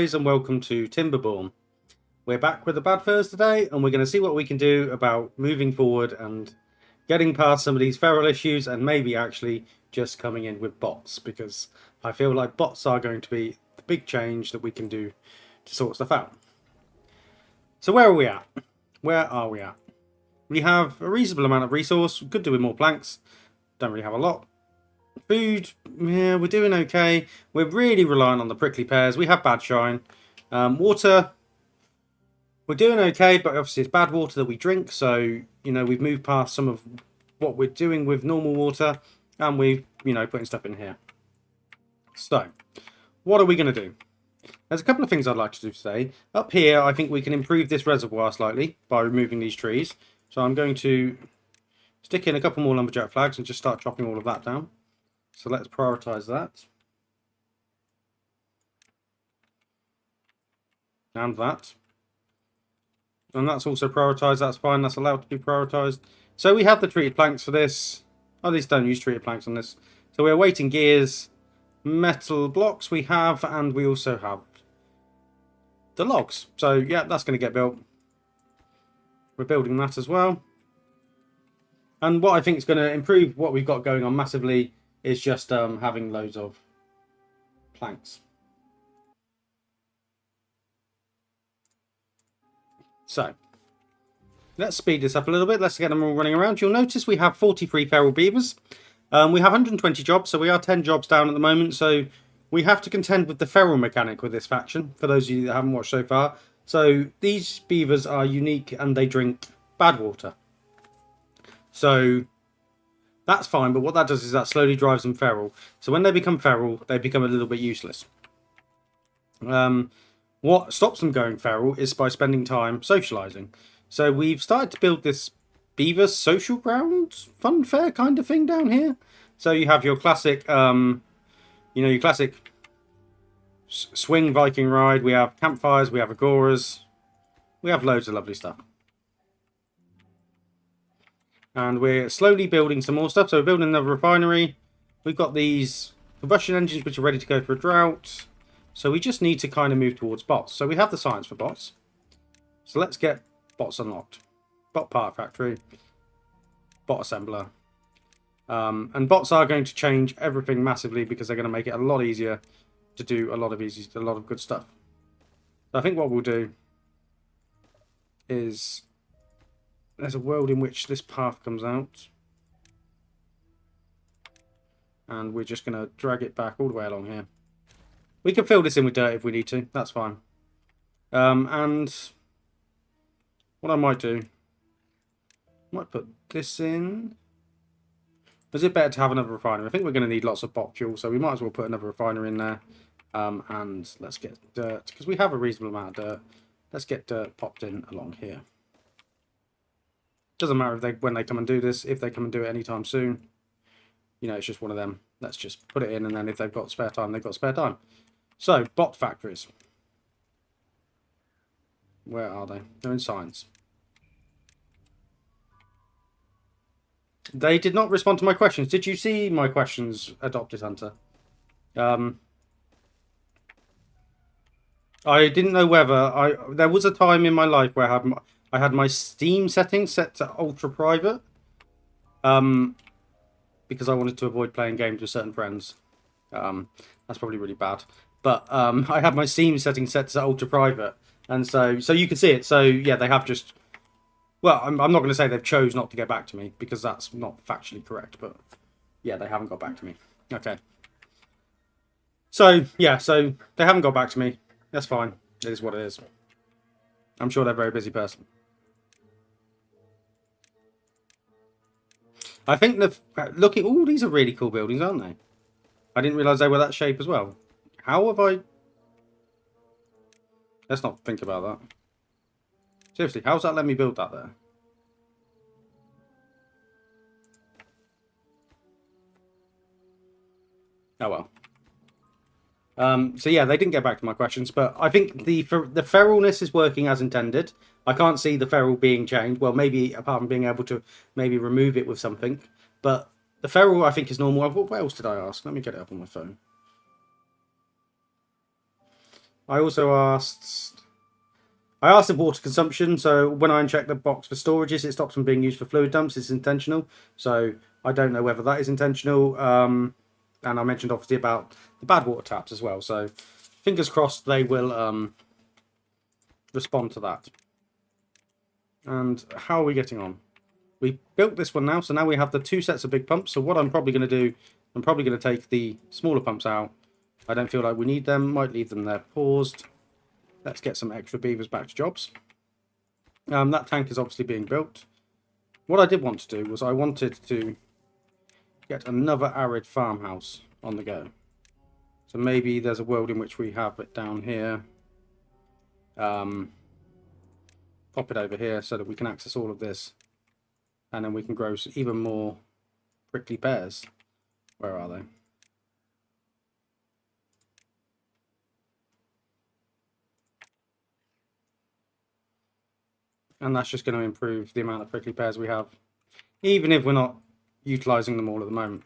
guys, and welcome to Timberborn. We're back with the bad furs today, and we're going to see what we can do about moving forward and getting past some of these feral issues, and maybe actually just coming in with bots, because I feel like bots are going to be the big change that we can do to sort stuff out. So where are we at? Where are we at? We have a reasonable amount of resource. We could do with more planks. Don't really have a lot. Food, yeah, we're doing okay. We're really reliant on the prickly pears. We have bad shine. Water, we're doing okay, but obviously it's bad water that we drink. So, we've moved past some of what we're doing with normal water, and we've, putting stuff in here. So, what are we going to do? There's a couple of things I'd like to do today. Up here, I think we can improve this reservoir slightly by removing these trees. So I'm going to stick in a couple more lumberjack flags and just start chopping all of that down. So let's prioritize that. And that. And that's also prioritized. That's fine. That's allowed to be prioritized. So we have the treated planks for this. Oh, these don't use treated planks on this. So we're waiting gears. Metal blocks we have. And we also have the logs. So yeah, that's going to get built. We're building that as well. And what I think is going to improve what we've got going on massively is just having loads of planks. So, let's speed this up a little bit. Let's get them all running around. You'll notice we have 43 feral beavers. We have 120 jobs, so we are 10 jobs down at the moment. So, we have to contend with the feral mechanic with this faction, for those of you that haven't watched so far. So, these beavers are unique and they drink bad water. So, that's fine, but what that does is that slowly drives them feral. So when they become feral, they become a little bit useless. What stops them going feral is by spending time socialising. So we've started to build this beaver social ground fun fair kind of thing down here. So you have your classic, your classic swing Viking ride. We have campfires, we have agoras, we have loads of lovely stuff. And we're slowly building some more stuff. So we're building another refinery. We've got these combustion engines which are ready to go for a drought. So we just need to kind of move towards bots. So we have the science for bots. So let's get bots unlocked. Bot part factory. Bot assembler. And bots are going to change everything massively because they're going to make it a lot easier to do a lot of good stuff. So I think what we'll do is... there's a world in which this path comes out. And we're just going to drag it back all the way along here. We can fill this in with dirt if we need to. That's fine. And what I might do... I might put this in. Is it better to have another refinery? I think we're going to need lots of bot fuel, so we might as well put another refinery in there. And let's get dirt, because we have a reasonable amount of dirt. Let's get dirt popped in along here. Doesn't matter when they come and do this, if they come and do it anytime soon. It's just one of them. Let's just put it in, and then if they've got spare time, they've got spare time. So, bot factories. Where are they? They're in science. They did not respond to my questions. Did you see my questions, Adopted Hunter? I didn't know whether... there was a time in my life where I had my Steam settings set to ultra private. Because I wanted to avoid playing games with certain friends. That's probably really bad. But I had my Steam settings set to ultra private. And so you can see it. So yeah, they have just... well, I'm not going to say they've chose not to get back to me, because that's not factually correct. But yeah, they haven't got back to me. Okay. So yeah, so they haven't got back to me. That's fine. It is what it is. I'm sure they're a very busy person. I think looking, all these are really cool buildings, aren't they? I didn't realise they were that shape as well. How have I... let's not think about that. Seriously, how's that let me build that there? Oh well. So yeah, they didn't get back to my questions, but I think the feralness is working as intended. I can't see the feral being changed. Well, maybe apart from being able to maybe remove it with something. But the feral, I think, is normal. What else did I ask? Let me get it up on my phone. I also asked... I asked the water consumption, so when I uncheck the box for storages, it stops them being used for fluid dumps. It's intentional, so I don't know whether that is intentional. And I mentioned obviously about the bad water taps as well, so fingers crossed they will respond to that. And how are we getting on? We built this one now, so now we have the 2 sets of big pumps. So what I'm probably going to do, I'm probably going to take the smaller pumps out. I don't feel like we need them, might leave them there paused. Let's get some extra beavers back to jobs. That tank is obviously being built. What I did want to do was I wanted to get another arid farmhouse on the go. So maybe there's a world in which we have it down here. Pop it over here so that we can access all of this. And then we can grow even more prickly pears. Where are they? And that's just going to improve the amount of prickly pears we have, even if we're not utilising them all at the moment.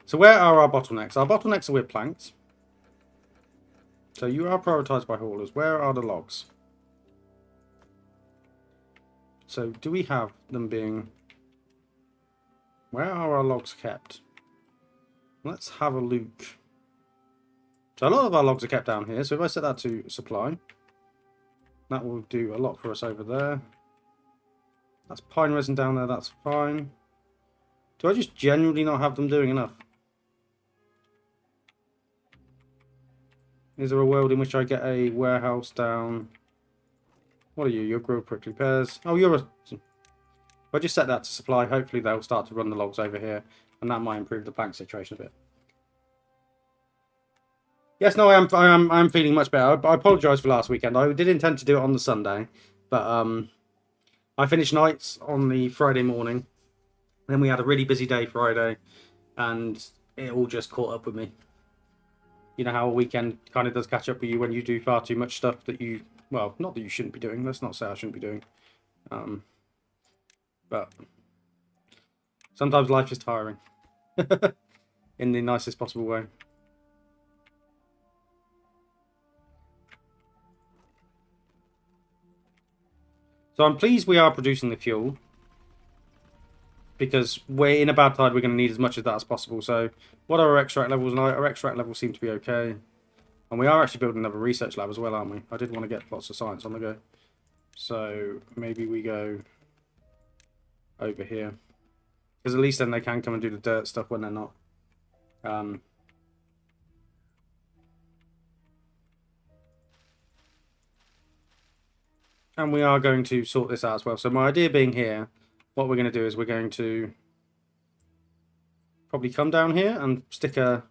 So where are our bottlenecks? Our bottlenecks are with planks. So you are prioritised by haulers. Where are the logs? So do we have them being... Where are our logs kept? Let's have a look. So a lot of our logs are kept down here. So if I set that to supply, that will do a lot for us over there. That's pine resin down there, that's fine. Do I just genuinely not have them doing enough? Is there a world in which I get a warehouse down? What are you? You're grow prickly pears. Oh, you're a... If I just set that to supply, hopefully they'll start to run the logs over here, and that might improve the plank situation a bit. Yes, no, I'm feeling much better. I apologise for last weekend. I did intend to do it on the Sunday, but I finished nights on the Friday morning. Then we had a really busy day Friday, and it all just caught up with me. You know how a weekend kind of does catch up with you when you do far too much stuff that you... Well, not that you shouldn't be doing. Let's not say I shouldn't be doing. But sometimes life is tiring. In the nicest possible way. So I'm pleased we are producing the fuel, because we're in a bad tide, we're going to need as much of that as possible. So what are our extract levels? Our extract levels seem to be okay. And we are actually building another research lab as well, aren't we? I did want to get lots of science on the go. So maybe we go over here. Because at least then they can come and do the dirt stuff when they're not. And we are going to sort this out as well. So my idea being here, what we're going to do is we're going to probably come down here and stick a...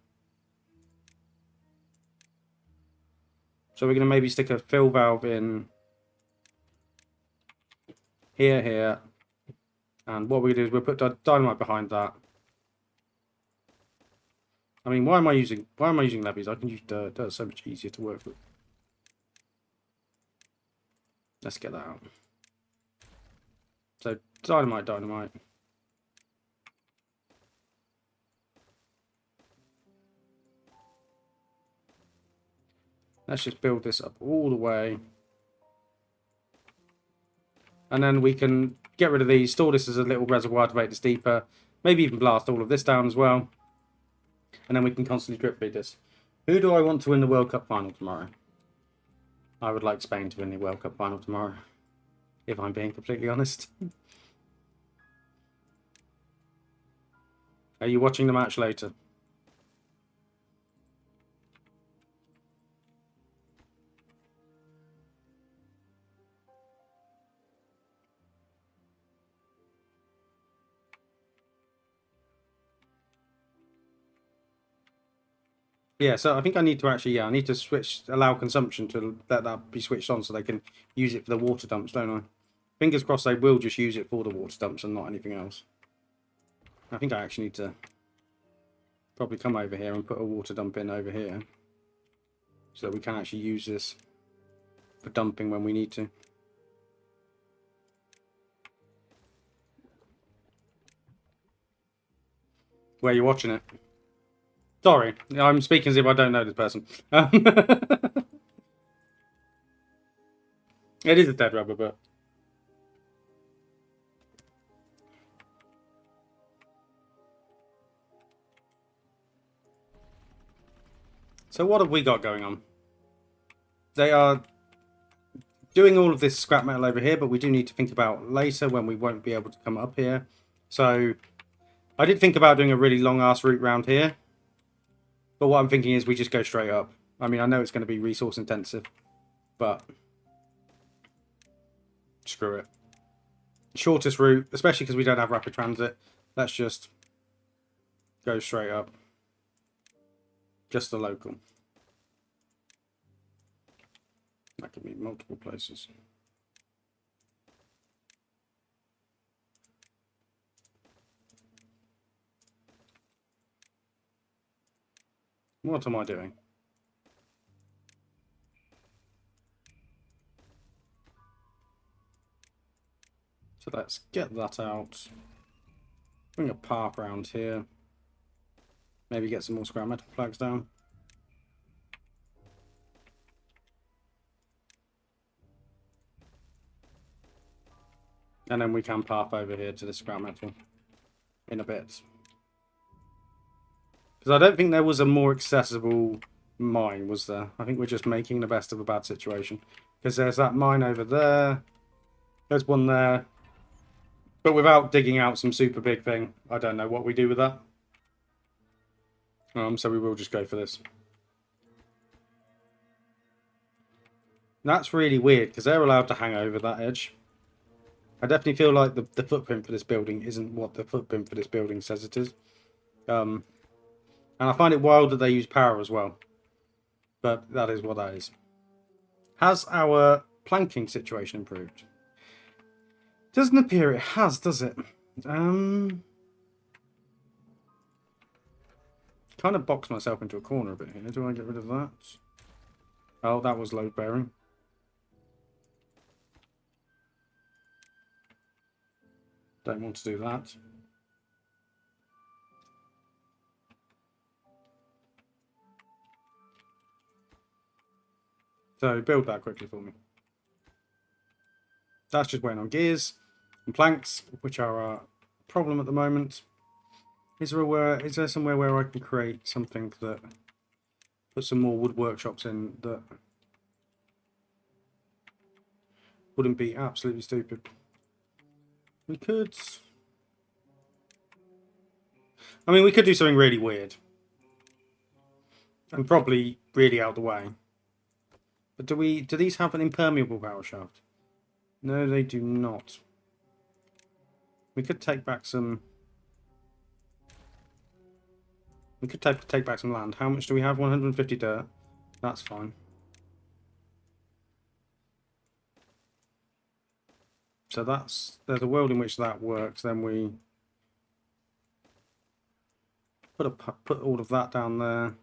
So we're going to maybe stick a fill valve in here. And what we do is we'll put dynamite behind that. I mean, why am I using levies? I can use dirt. Dirt's so much easier to work with. Let's get that out. So dynamite. Let's just build this up all the way. And then we can get rid of these, store this as a little reservoir to make this deeper. Maybe even blast all of this down as well. And then we can constantly drip feed this. Who do I want to win the World Cup final tomorrow? I would like Spain to win the World Cup final tomorrow, if I'm being completely honest. Are you watching the match later? Yeah, so I think I need to actually, I need to allow consumption to let that be switched on so they can use it for the water dumps, don't I? Fingers crossed they will just use it for the water dumps and not anything else. I think I actually need to probably come over here and put a water dump in over here so that we can actually use this for dumping when we need to. Where are you watching it? Sorry, I'm speaking as if I don't know this person. It is a dead rubber, but... So what have we got going on? They are doing all of this scrap metal over here, but we do need to think about later when we won't be able to come up here. So I did think about doing a really long-ass route round here. But what I'm thinking is we just go straight up. I mean, I know it's going to be resource intensive, but screw it. Shortest route, especially because we don't have rapid transit. Let's just go straight up. Just the local. That could be multiple places. What am I doing? So let's get that out. Bring a park around here. Maybe get some more scrap metal flags down. And then we can path over here to the scrap metal in a bit. Because I don't think there was a more accessible mine, was there? I think we're just making the best of a bad situation. Because there's that mine over there. There's one there. But without digging out some super big thing, I don't know what we do with that. So we will just go for this. That's really weird, because they're allowed to hang over that edge. I definitely feel like the footprint for this building isn't what the footprint for this building says it is. And I find it wild that they use power as well. But that is what that is. Has our planking situation improved? Doesn't appear it has, does it? Kind of boxed myself into a corner a bit here. Do I get rid of that? Oh, that was load bearing. Don't want to do that. So build that quickly for me. That's just waiting on gears and planks, which are a problem at the moment. Is there somewhere where I can create something that put some more wood workshops in that wouldn't be absolutely stupid? We could... I mean, we could do something really weird. And probably really out of the way. But do these have an impermeable power shaft? No, they do not. We could take back some... We could take back some land. How much do we have? 150 dirt. That's fine. So there's a world in which that works. Then we put all of that down there.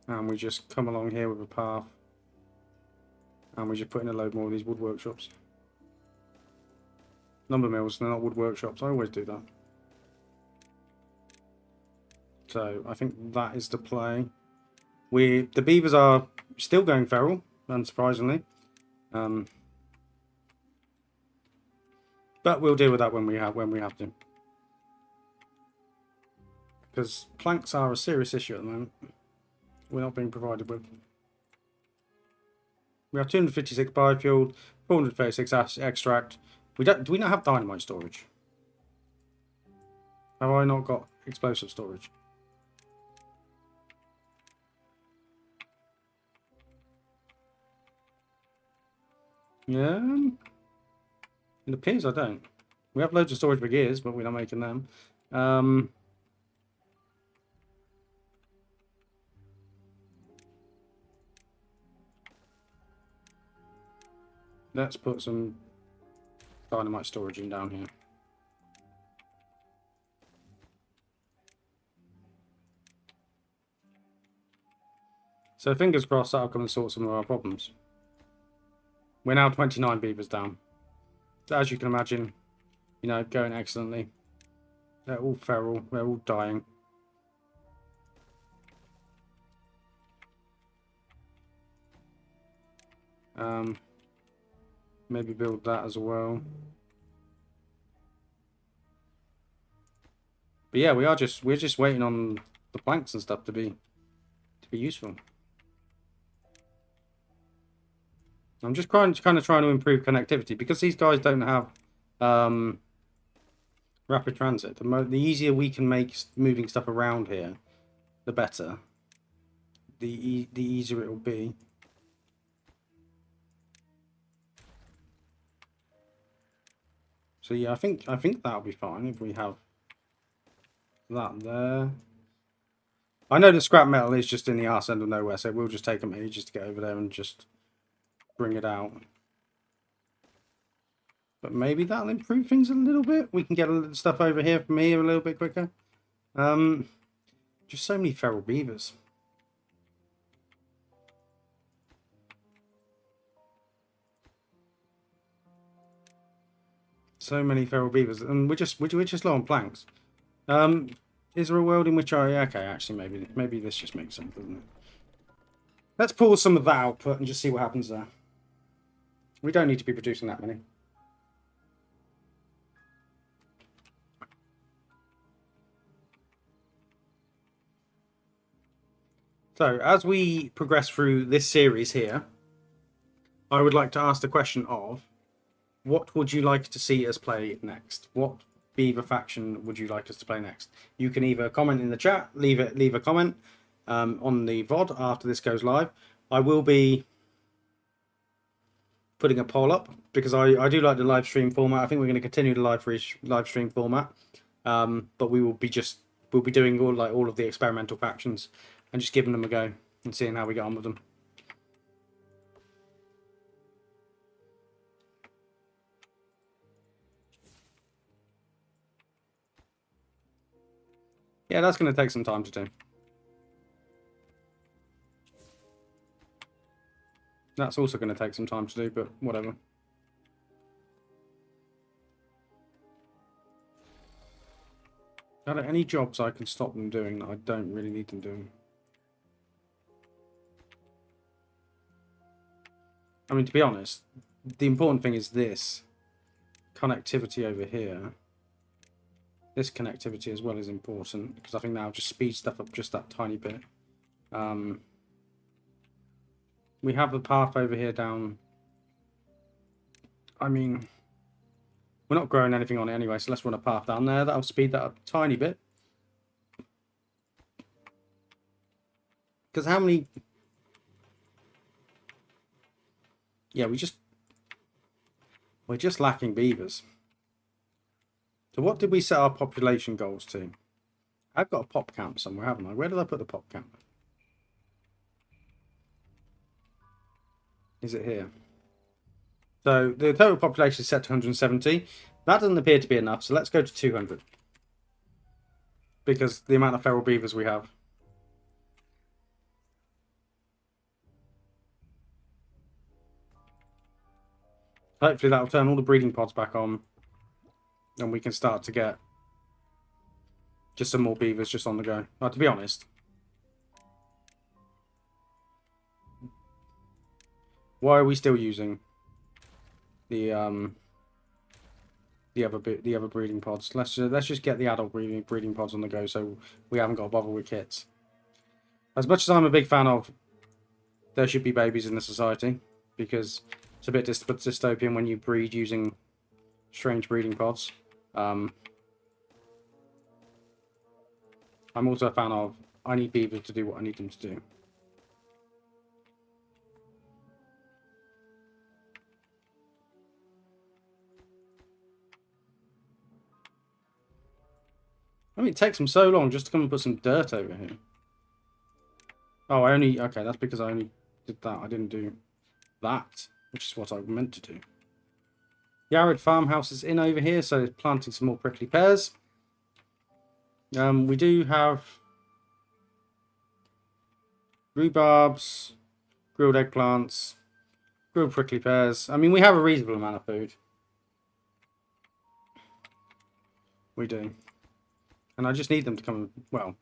And we just come along here with a path. And we just put in a load more of these wood workshops. Lumber mills, they're not wood workshops. I always do that. So I think that is the play. The beavers are still going feral, unsurprisingly. But we'll deal with that when we have to. Because planks are a serious issue at the moment. We're not being provided with. We have 256 biofuel, 436 extract. Do we not have dynamite storage? Have I not got explosive storage? Yeah. It appears I don't. We have loads of storage for gears, but we're not making them. Let's put some dynamite storage in down here. So fingers crossed that'll come and sort some of our problems. We're now 29 beavers down. So as you can imagine, you know, going excellently. They're all feral. They're all dying. Maybe build that as well. But yeah, we're just waiting on the planks and stuff to be useful. I'm just kind of trying to improve connectivity because these guys don't have rapid transit. The easier we can make moving stuff around here, the better. The easier it will be. So yeah, I think that'll be fine if we have that there. I know the scrap metal is just in the arse end of nowhere, so we'll just take them ages to get over there and just bring it out. But maybe that'll improve things a little bit. We can get a little stuff over here from here a little bit quicker. Just so many feral beavers. So many feral beavers, and we're just low on planks. Is there a world in which okay, actually maybe this just makes sense, doesn't it? Let's pull some of that output and just see what happens there. We don't need to be producing that many. So, as we progress through this series here, I would like to ask the question of, what would you like to see us play next? What beaver faction would you like us to play next? You can either comment in the chat, leave a comment on the VOD after this goes live. I will be putting a poll up because I do like the live stream format. I think we're going to continue the live stream format, but we'll be doing all of the experimental factions and just giving them a go and seeing how we get on with them. Yeah, that's going to take some time to do. That's also going to take some time to do, but whatever. Are there any jobs I can stop them doing that I don't really need them doing? I mean, to be honest, the important thing is this connectivity over here. This connectivity as well is important because I think that'll just speed stuff up just that tiny bit. We have the path over here down. I mean, we're not growing anything on it anyway, so let's run a path down there. That'll speed that up a tiny bit. Because how many... Yeah, we're just lacking beavers. So what did we set our population goals to? I've got a pop camp somewhere, haven't I? Where did I put the pop camp? Is it here? So the total population is set to 170. That doesn't appear to be enough, so let's go to 200. Because the amount of feral beavers we have. Hopefully that'll turn all the breeding pods back on. And we can start to get just some more beavers just on the go. To be honest, why are we still using the other breeding pods? Let's just get the adult breeding pods on the go, so we haven't got to bother with kits. As much as I'm a big fan of, there should be babies in the society because it's a bit dystopian when you breed using strange breeding pods. I'm also a fan of, I need beavers to do what I need them to do. I mean, it takes them so long just to come and put some dirt over here. Oh, okay, that's because I only did that. I didn't do that, which is what I meant to do. The arid farmhouse is in over here, so planting some more prickly pears. We do have rhubarbs, grilled eggplants, grilled prickly pears. I mean, we have a reasonable amount of food. We do. And I just need them to come, well,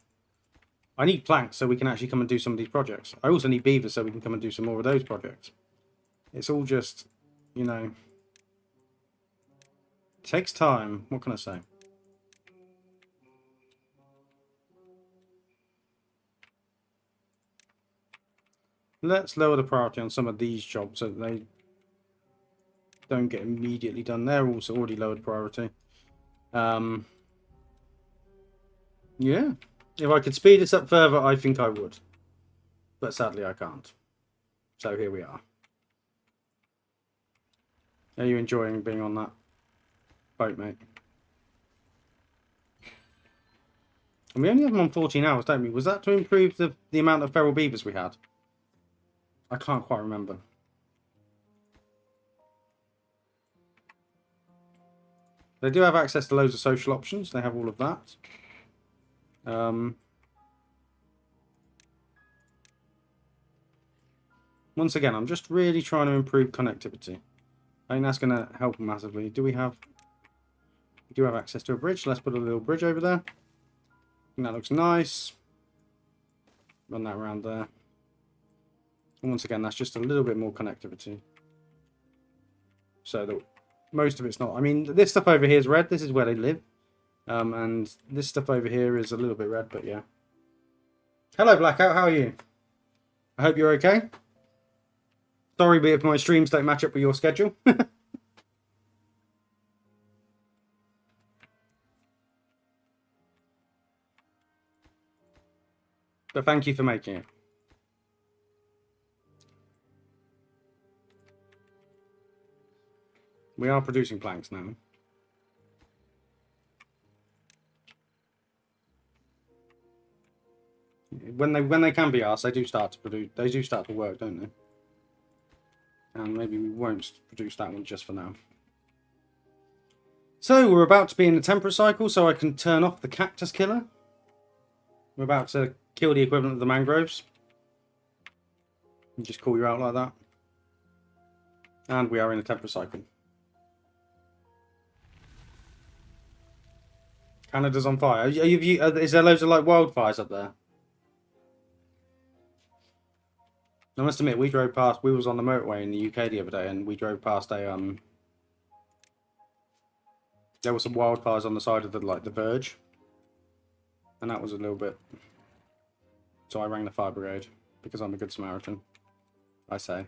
I need planks so we can actually come and do some of these projects. I also need beavers so we can come and do some more of those projects. It's all just, you know, takes time. What can I say? Let's lower the priority on some of these jobs so that they don't get immediately done. They're also already lowered priority. Yeah. If I could speed this up further, I think I would. But sadly, I can't. So here we are. Are you enjoying being on that boat, mate? And we only have them on 14 hours, don't we? Was that to improve the amount of feral beavers we had? I can't quite remember. They do have access to loads of social options. They have all of that. Once again, I'm just really trying to improve connectivity. I think that's going to help massively. We do have access to a bridge. Let's put a little bridge over there. And that looks nice. Run that around there. And once again, that's just a little bit more connectivity. So that most of it's not. I mean, this stuff over here is red. This is where they live. And this stuff over here is a little bit red, but yeah. Hello, Blackout. How are you? I hope you're okay. Sorry if my streams don't match up with your schedule. But thank you for making it. We are producing planks now. When they can be asked, they do start to produce. They do start to work, don't they? And maybe we won't produce that one just for now. So we're about to be in the temperate cycle, so I can turn off the cactus killer. We're about to kill the equivalent of the mangroves. And just call you out like that. And we are in the temperate cycle. Canada's on fire. Is there loads of like wildfires up there? I must admit, we drove past. We was on the motorway in the UK the other day, and we drove past a There were some wildfires on the side of the verge, and that was a little bit. So I rang the fire brigade because I'm a good Samaritan. I say.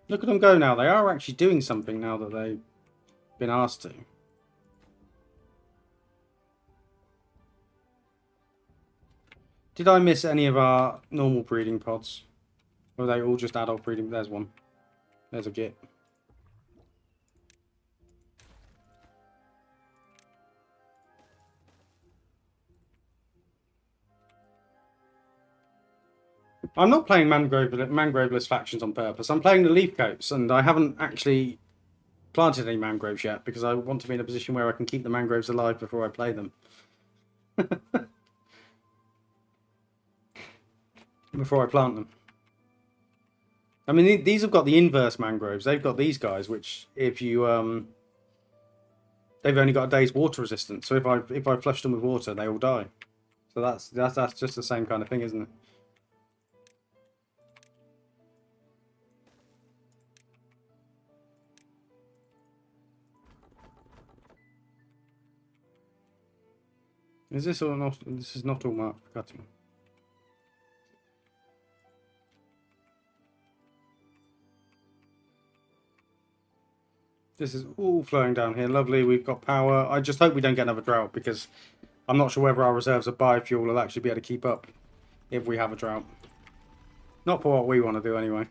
Look at them go now. They are actually doing something now that they've been asked to. Did I miss any of our normal breeding pods? Or are they all just adult breeding? There's one. There's a git. I'm not playing mangroveless factions on purpose. I'm playing the leaf coats, and I haven't actually planted any mangroves yet because I want to be in a position where I can keep the mangroves alive before I play them. Before I plant them. I mean, these have got the inverse mangroves. They've got these guys, which if you they've only got a day's water resistance. So if I flush them with water, they all die. So that's just the same kind of thing, isn't it? Is this all not? This is not all marked for cutting. This is all flowing down here. Lovely. We've got power. I just hope we don't get another drought because I'm not sure whether our reserves of biofuel will actually be able to keep up if we have a drought. Not for what we want to do anyway.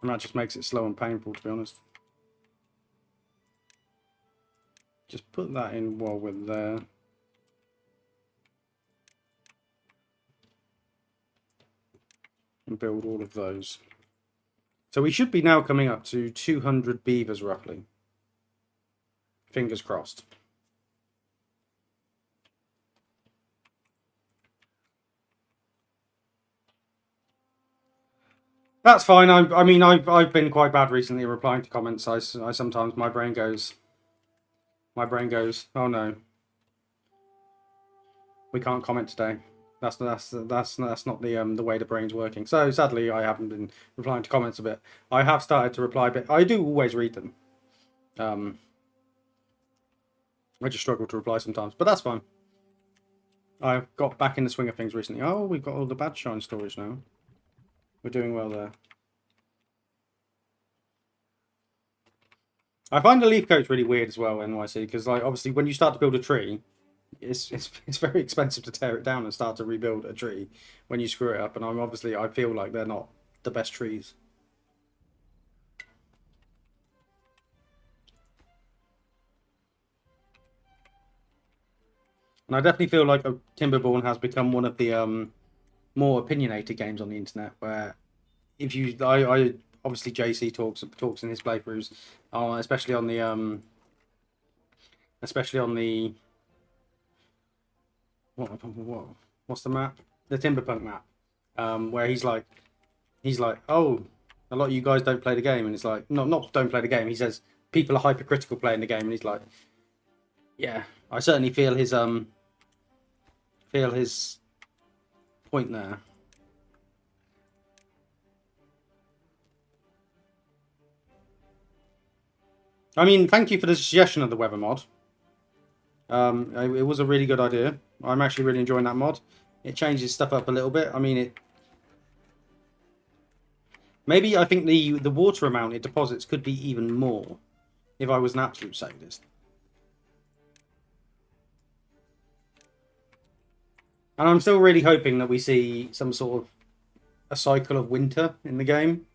And that just makes it slow and painful, to be honest. Just put that in while we're there. And build all of those. So we should be now coming up to 200 beavers roughly. Fingers crossed. That's fine. I mean, I've been quite bad recently replying to comments. I sometimes my brain goes, oh no, we can't comment today. That's not the way the brain's working. So sadly, I haven't been replying to comments a bit. I have started to reply a bit. I do always read them. I just struggle to reply sometimes, but that's fine. I've got back in the swing of things recently. Oh, we've got all the bad shine storage now. We're doing well there. I find the leaf coats really weird as well, NYC, because like obviously when you start to build a tree, it's very expensive to tear it down and start to rebuild a tree when you screw it up. And I feel like they're not the best trees. And I definitely feel like Timberborn has become one of the more opinionated games on the internet. Where if you, I obviously JC talks in his playthroughs, especially on the what's the map? The Timberpunk map, where he's like, oh, a lot of you guys don't play the game, and it's like, not don't play the game. He says people are hypercritical playing the game, and he's like, yeah, I certainly feel his point there. I mean, thank you for the suggestion of the weather mod. It was a really good idea. I'm actually really enjoying that mod. It changes stuff up a little bit. I mean, maybe I think the water amount it deposits could be even more if I was an absolute sadist. And I'm still really hoping that we see some sort of a cycle of winter in the game.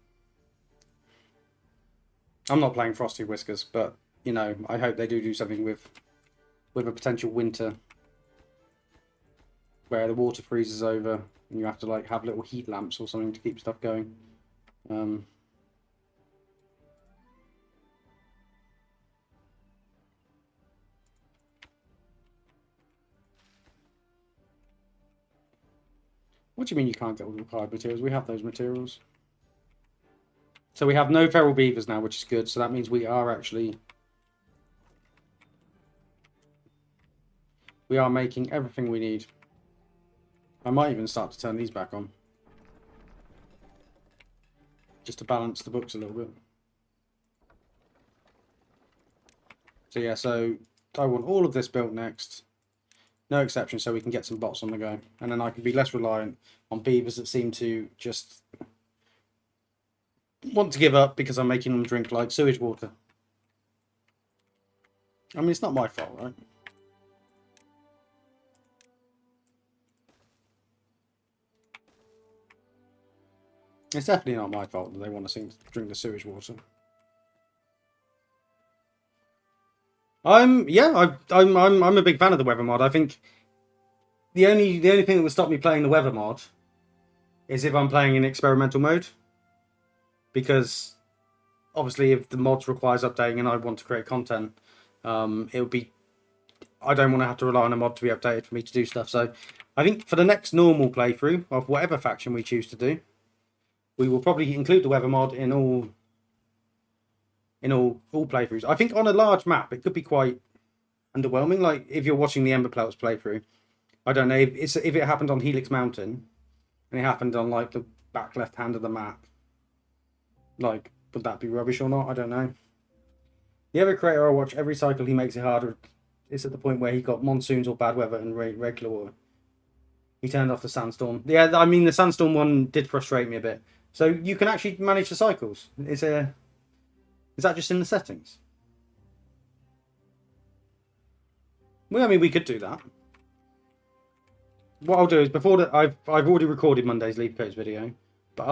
I'm not playing Frosty Whiskers, but you know, I hope they do something with a potential winter where the water freezes over and you have to like have little heat lamps or something to keep stuff going. What do you mean you can't get all the required materials? We have those materials. So we have no feral beavers now, which is good. So that means we are making everything we need. I might even start to turn these back on. Just to balance the books a little bit. So yeah, so I want all of this built next. No exception, so we can get some bots on the go. And then I can be less reliant on beavers that seem to just want to give up because I'm making them drink like sewage water. I mean, it's not my fault, right? It's definitely not my fault that they want to drink the sewage water. I'm a big fan of the weather mod. I think the only thing that would stop me playing the weather mod is if I'm playing in experimental mode, because obviously if the mod requires updating and I want to create content, it would be, I don't want to have to rely on a mod to be updated for me to do stuff. So I think for the next normal playthrough of whatever faction we choose to do, we will probably include the weather mod in all playthroughs. I think on a large map it could be quite underwhelming. Like if you're watching the Ember Pelts playthrough, I don't know if it happened on Helix Mountain and it happened on like the back left hand of the map, like would that be rubbish or not? I don't know. The other creator I watch, every cycle he makes it harder. It's at the point where he got monsoons or bad weather and regular water. He turned off the sandstorm. Yeah, I mean the sandstorm one did frustrate me a bit. So you can actually manage the cycles. Is that just in the settings? Well, I mean, we could do that. What I'll do is before that, I've already recorded Monday's Leaf Coats video, but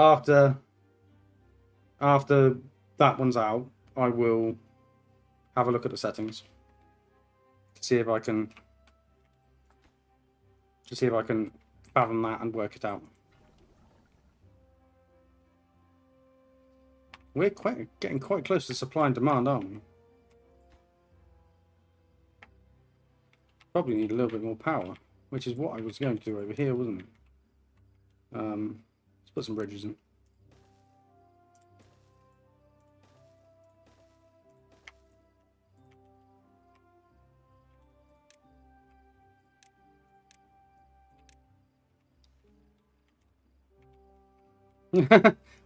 after that one's out, I will have a look at the settings to see if I can fathom that and work it out. We're getting quite close to supply and demand, aren't we? Probably need a little bit more power, which is what I was going to do over here, wasn't it? Let's put some bridges in.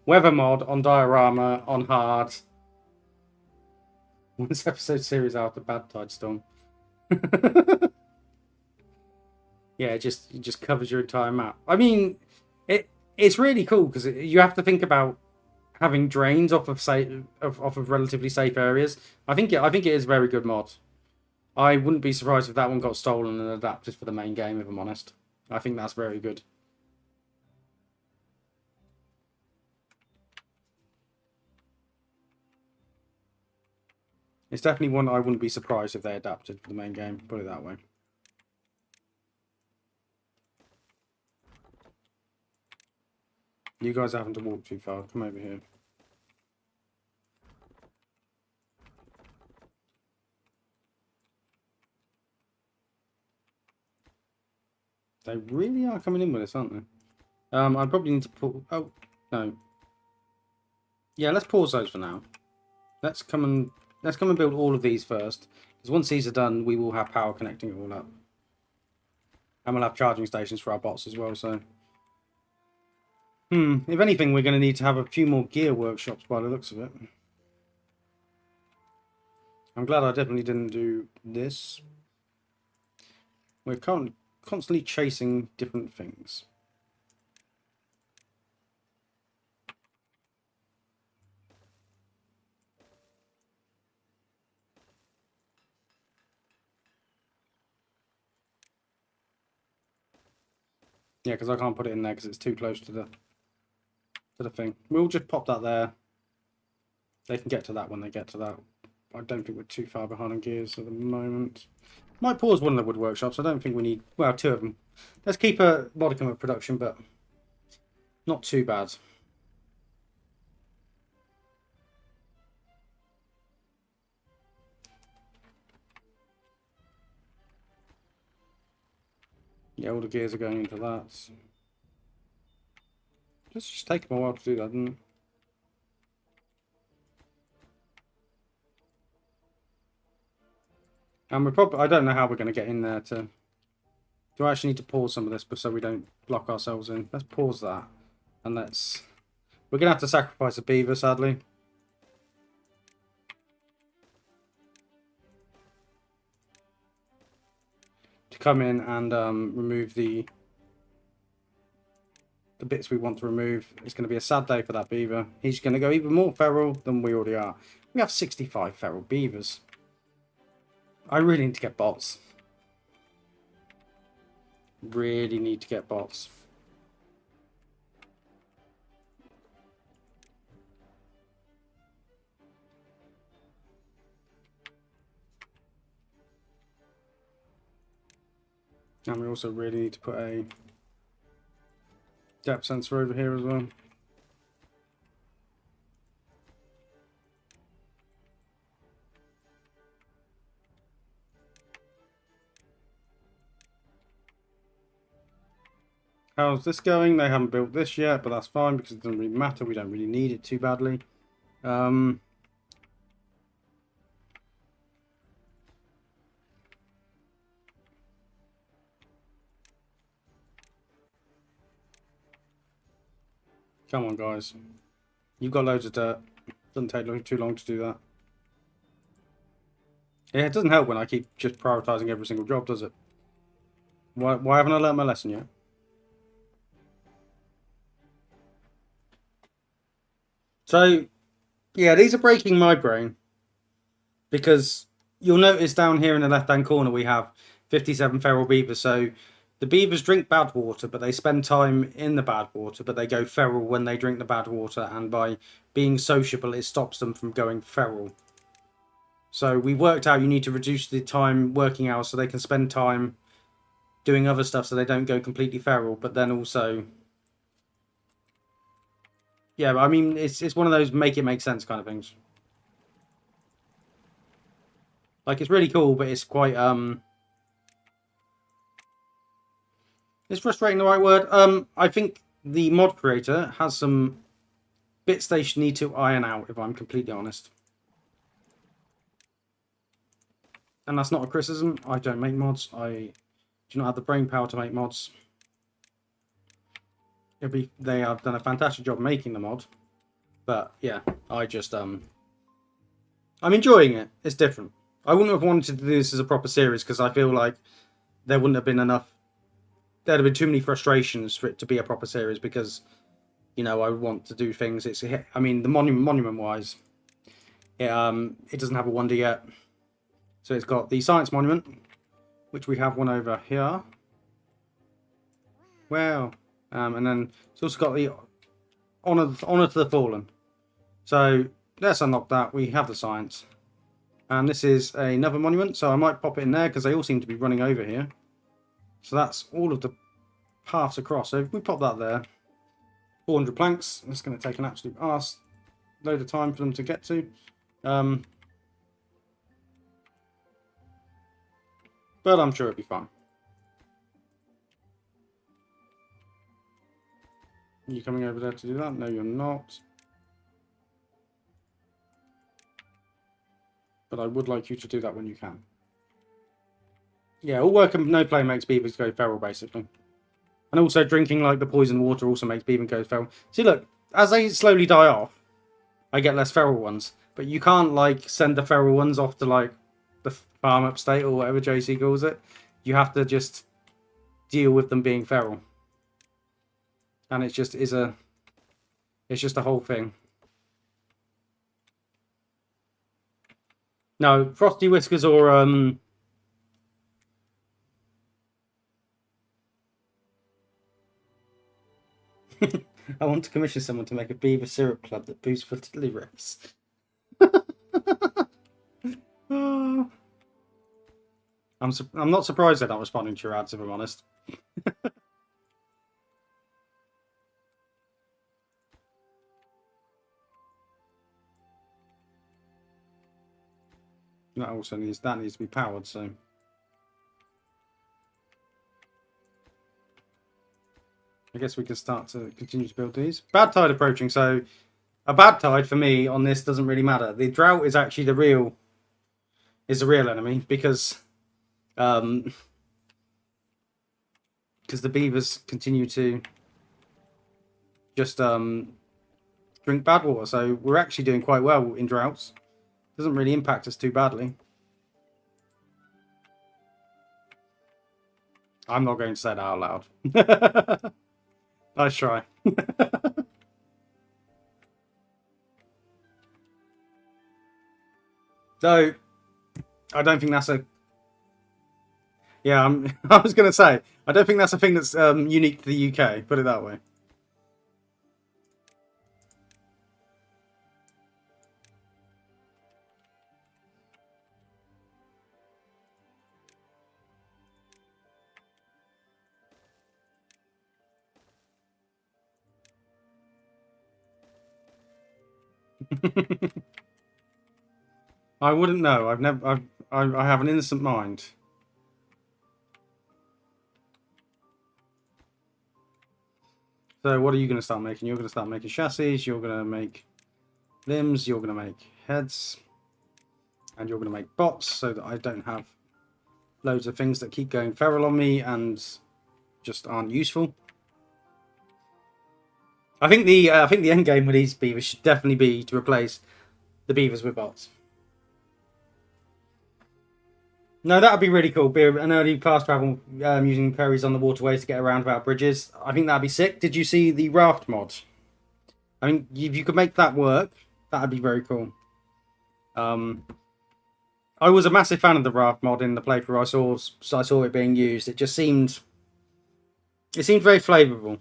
Weather mod on diorama on hard. Once episode series after bad tide storm. Yeah, it just covers your entire map. I mean, it's really cool because you have to think about having drains off of off of relatively safe areas. I think it is a very good mod. I wouldn't be surprised if that one got stolen and adapted for the main game. If I'm honest, I think that's very good. It's definitely one I wouldn't be surprised if they adapted for the main game. Put it that way. You guys are having to walk too far. Come over here. They really are coming in with us, aren't they? I probably need to pull. Oh no. Yeah, let's pause those for now. Let's come and build all of these first. Because once these are done, we will have power connecting it all up, and we'll have charging stations for our bots as well. So, if anything, we're going to need to have a few more gear workshops by the looks of it. I'm glad I definitely didn't do this. We're constantly chasing different things. Yeah, because I can't put it in there because it's too close to the thing. We'll just pop that there. They can get to that when they get to that. I don't think we're too far behind on gears at the moment. Might pause one of the wood workshops. I don't think we need... Well, two of them. Let's keep a modicum of production, but not too bad. Yeah, all the gears are going into that. It's just taking a while to do that, didn't it? And we're probably... I don't know how we're going to get in there to... Do I actually need to pause some of this so we don't block ourselves in? Let's pause that. And let's... We're going to have to sacrifice a beaver, sadly. To come in and remove the bits we want to remove. It's going to be a sad day for that beaver. He's going to go even more feral than we already are. We have 65 feral beavers. I really need to get bots. Really need to get bots. And we also really need to put a depth sensor over here as well. How's this going? They haven't built this yet, but that's fine because it doesn't really matter. We don't really need it too badly. Come on, guys. You've got loads of dirt. Doesn't take too long to do that. Yeah, it doesn't help when I keep just prioritising every single job, does it? Why haven't I learnt my lesson yet? So, yeah, these are breaking my brain. Because you'll notice down here in the left-hand corner we have 57 feral beavers. So the beavers drink bad water, but they spend time in the bad water, but they go feral when they drink the bad water. And by being sociable, it stops them from going feral. So we worked out you need to reduce the time working hours so they can spend time doing other stuff so they don't go completely feral. But then also... Yeah, I mean, it's one of those make it make sense kind of things. Like, it's really cool, but it's quite... Is frustrating the right word? I think the mod creator has some bits they should need to iron out, if I'm completely honest. And that's not a criticism. I don't make mods. I do not have the brain power to make mods. They have done a fantastic job making the mod, but yeah, I'm enjoying it. It's different. I wouldn't have wanted to do this as a proper series because I feel like there wouldn't have been enough. There'd have been too many frustrations for it to be a proper series because I would want to do things. The monument wise, it doesn't have a wonder yet. So it's got the science monument, which we have one over here. Wow. And then it's also got the honor to the fallen. So let's unlock that. We have the science. And this is another monument, so I might pop it in there because they all seem to be running over here. So that's all of the paths across. So if we pop that there, 400 planks. It's going to take an absolute arse load of time for them to get to. But I'm sure it'll be fine. Are you coming over there to do that? No, you're not. But I would like you to do that when you can. Yeah, all work and no play makes beavers go feral, basically. And also drinking like the poison water also makes beaver go feral. See, look, as they slowly die off, I get less feral ones. But you can't like send the feral ones off to like the farm upstate or whatever JC calls it. You have to just deal with them being feral. And it's just a whole thing. No, Frosty Whiskers or I want to commission someone to make a beaver syrup club that boosts fertility rates. I'm not surprised they're not responding to your ads, if I'm honest. That also needs to be powered, so. I guess we can start to continue to build these. Bad tide approaching, so a bad tide for me on this doesn't really matter. The drought is actually the real enemy because the beavers continue to just drink bad water. So we're actually doing quite well in droughts. Doesn't really impact us too badly. I'm not going to say that out loud. Nice try. So, I don't think that's a... Yeah, I was going to say, I don't think that's a thing that's unique to the UK, put it that way. I wouldn't know. I have an innocent mind. So what are you going to start making? You're going to start making chassis. You're going to make limbs. You're going to make heads. And you're going to make bots so that I don't have loads of things that keep going feral on me and just aren't useful. I think the end game with these beavers should definitely be to replace the beavers with bots. No, that would be really cool. Be an early fast travel using ferries on the waterways to get around without bridges. I think that'd be sick. Did you see the raft mod? I mean, if you could make that work, that'd be very cool. I was a massive fan of the raft mod in the playthrough. I saw it being used. It seemed very flavorful.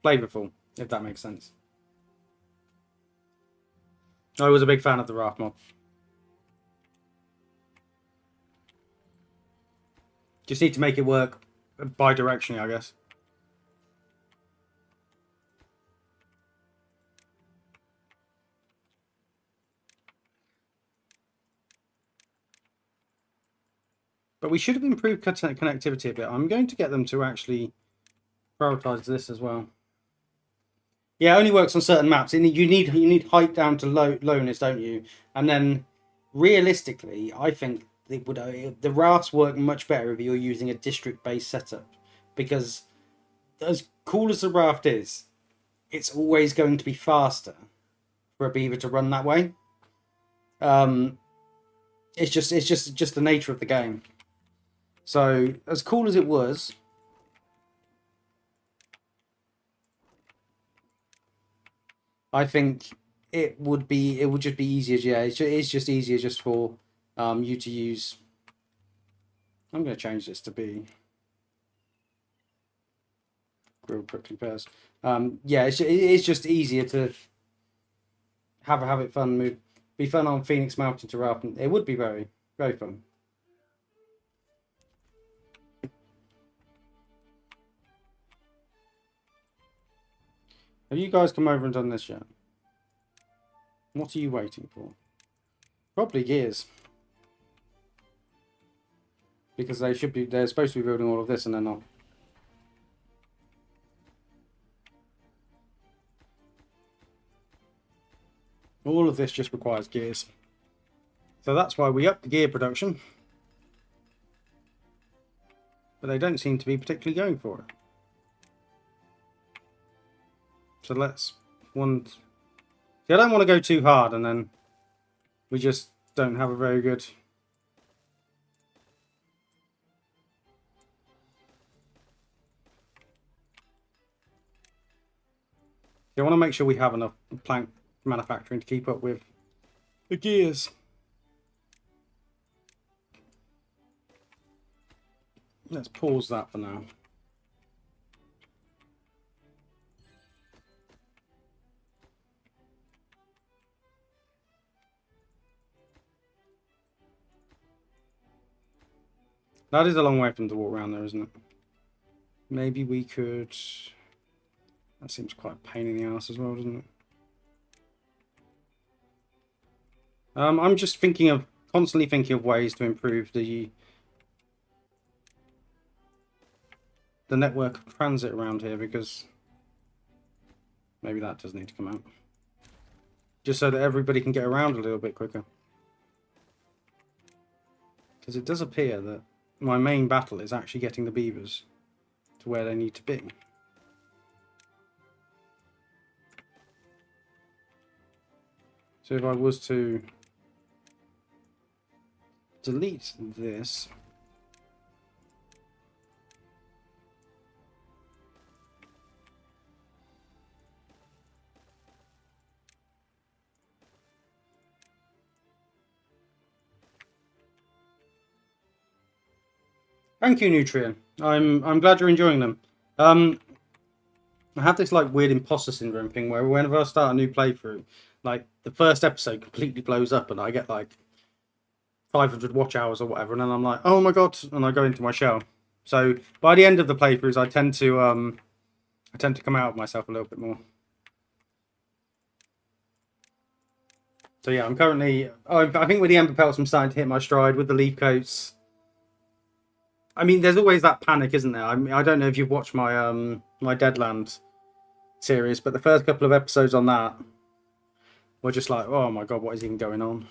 Flavorful, if that makes sense. I was a big fan of the raft mod. Just need to make it work bi-directionally, I guess. But we should have improved connectivity a bit. I'm going to get them to actually prioritize this as well. Yeah, it only works on certain maps. You need height down to lowness, don't you? And then realistically, I think the rafts work much better if you're using a district-based setup, because as cool as the raft is, it's always going to be faster for a beaver to run that way. It's just the nature of the game. So as cool as it was, I think it would just be easier. Yeah, it's just easier just for you to use. I'm going to change this to be real quickly first. Yeah, it's just easier to have it fun. Be fun on Phoenix Mountain to raft. It would be very fun. Have you guys come over and done this yet? What are you waiting for? Probably gears. Because they're supposed to be building all of this and they're not. All of this just requires gears. So that's why we upped the gear production. But they don't seem to be particularly going for it. So let's one. See, I don't want to go too hard and then we just don't have a very good. I want to make sure we have enough plank manufacturing to keep up with the gears. Let's pause that for now. That is a long way for them to walk around there, isn't it? Maybe we could... That seems quite a pain in the ass as well, doesn't it? I'm just constantly thinking of ways to improve the network of transit around here, because maybe that does need to come out. Just so that everybody can get around a little bit quicker. Because it does appear that my main battle is actually getting the beavers to where they need to be. So if I was to delete this, thank you, Nutrient. I'm glad you're enjoying them. I have this like weird imposter syndrome thing where whenever I start a new playthrough, like the first episode completely blows up and I get like 500 watch hours or whatever, and then I'm like, oh my god, and I go into my shell. So by the end of the playthroughs, I tend to come out of myself a little bit more. So yeah, I'm currently. I think with the Ember Pelts, I'm starting to hit my stride with the Leaf Coats. I mean, there's always that panic, isn't there? I mean, I don't know if you've watched my my Deadland series, but the first couple of episodes on that were just like, oh my god, what is even going on?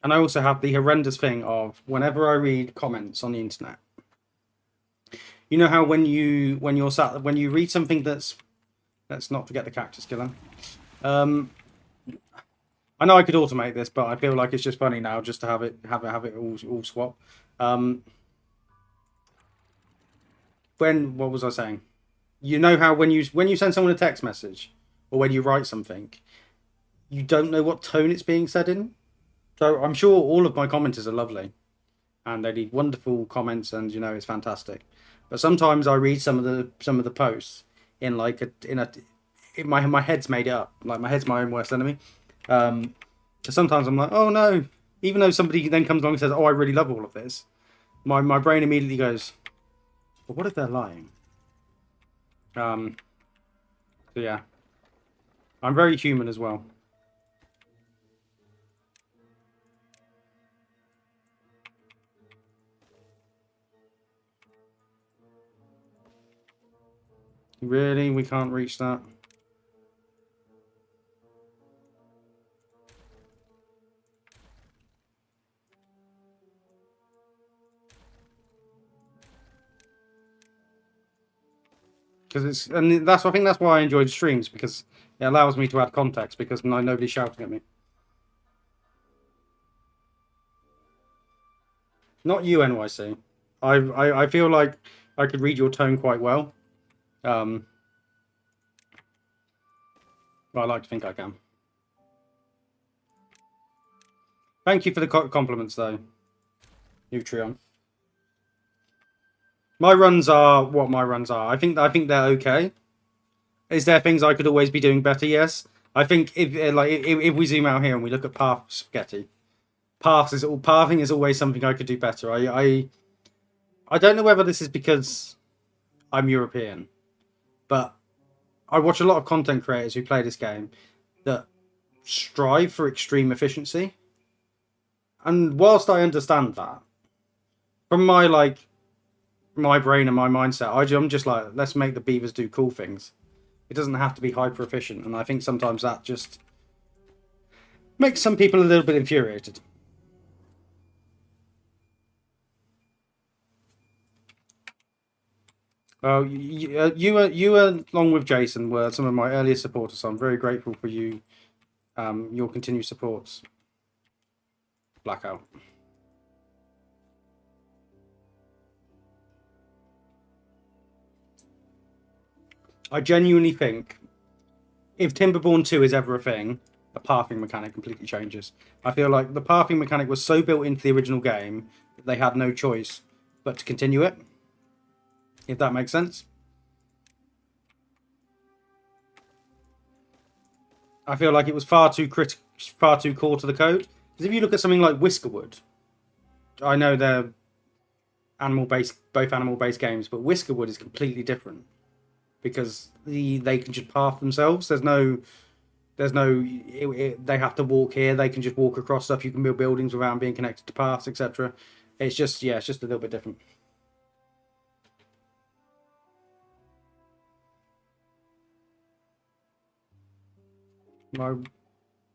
And I also have the horrendous thing of whenever I read comments on the internet, you know how when you read something that's, let's not forget the cactus killer. I know I could automate this, but I feel like it's just funny now just to have it all swap. What was I saying? You know how when you send someone a text message or when you write something, you don't know what tone it's being said in. So I'm sure all of my commenters are lovely, and they leave wonderful comments, and you know it's fantastic. But sometimes I read some of the posts in like my head's made it up. Like my head's my own worst enemy. So sometimes I'm like, oh no. Even though somebody then comes along and says, oh, I really love all of this, my brain immediately goes, but what if they're lying? So yeah, I'm very human as well. Really? We can't reach that? Because and I think that's why I enjoyed streams, because it allows me to add context, because nobody's shouting at me. Not you, NYC. I feel like I could read your tone quite well. But I like to think I can. Thank you for the compliments, though, Nutrion. My runs are what my runs are. I think they're okay. Is there things I could always be doing better? Yes. I think if we zoom out here and we look at path spaghetti, pathing is always something I could do better. I don't know whether this is because I'm European, but I watch a lot of content creators who play this game that strive for extreme efficiency. And whilst I understand that, from my brain and my mindset, I'm just like, let's make the beavers do cool things. It doesn't have to be hyper efficient, and I think sometimes that just makes some people a little bit infuriated. Well, you along with Jason were some of my earliest supporters, so I'm very grateful for you, your continued supports. Blackout. I genuinely think if Timberborn 2 is ever a thing, the pathing mechanic completely changes. I feel like the pathing mechanic was so built into the original game that they had no choice but to continue it. If that makes sense. I feel like it was far too core to the code. Because if you look at something like Whiskerwood, I know they're both animal-based games, but Whiskerwood is completely different because they can just path themselves. They have to walk here. They can just walk across stuff. You can build buildings without being connected to paths, etc. It's just a little bit different.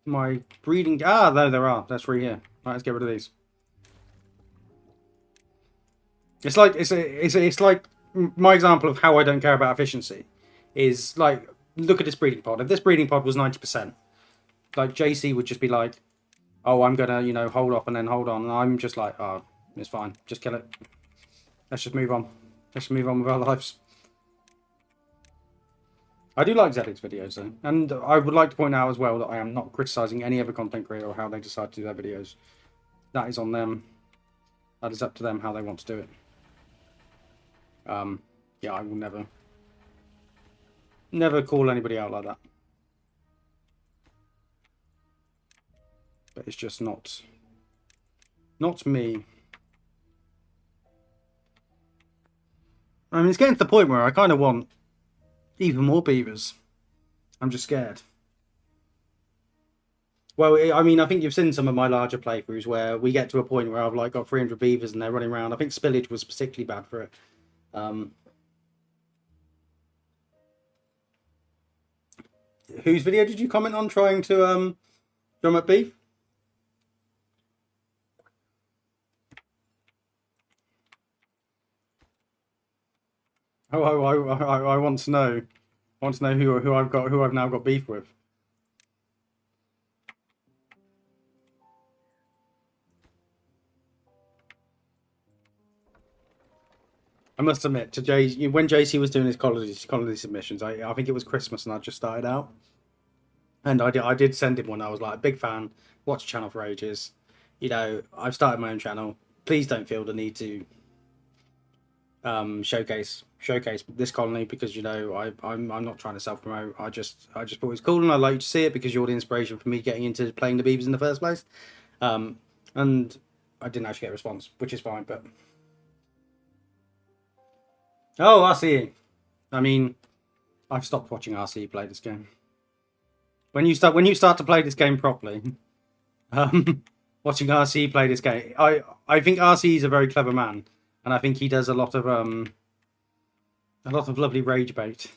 My breeding. No, there are. There's 3 here. Right, let's get rid of these. It's like my example of how I don't care about efficiency is like, look at this breeding pod. If this breeding pod was 90%, like JC would just be like, oh, I'm gonna hold off and then hold on, and I'm just like, oh, it's fine, just kill it. Let's just move on. Let's move on with our lives. I do like Zedek's videos though, and I would like to point out as well that I am not criticizing any other content creator or how they decide to do their videos. That is on them. That is up to them how they want to do it. Yeah, I will never call anybody out like that. But it's just not me. I mean, it's getting to the point where I kind of want even more beavers. I'm just scared. Well, I mean, I think you've seen some of my larger playthroughs where we get to a point where I've like got 300 beavers and they're running around. I think spillage was particularly bad for it. Whose video did you comment on trying to drum up beef? Oh, I want to know. I want to know who I've now got beef with. I must admit, when JC was doing his colony submissions, I think it was Christmas and I just started out, and I did send him one. I was like, big fan, watch the channel for ages. I've started my own channel. Please don't feel the need to showcase this colony because I'm not trying to self promote. I just thought it was cool and I'd like you to see it because you're the inspiration for me getting into playing the beavers in the first place. And I didn't actually get a response, which is fine. But oh, RCE. I mean, I've stopped watching RCE play this game. When you start to play this game properly, watching RCE play this game, I think RCE is a very clever man. And I think he does a lot of lovely rage bait.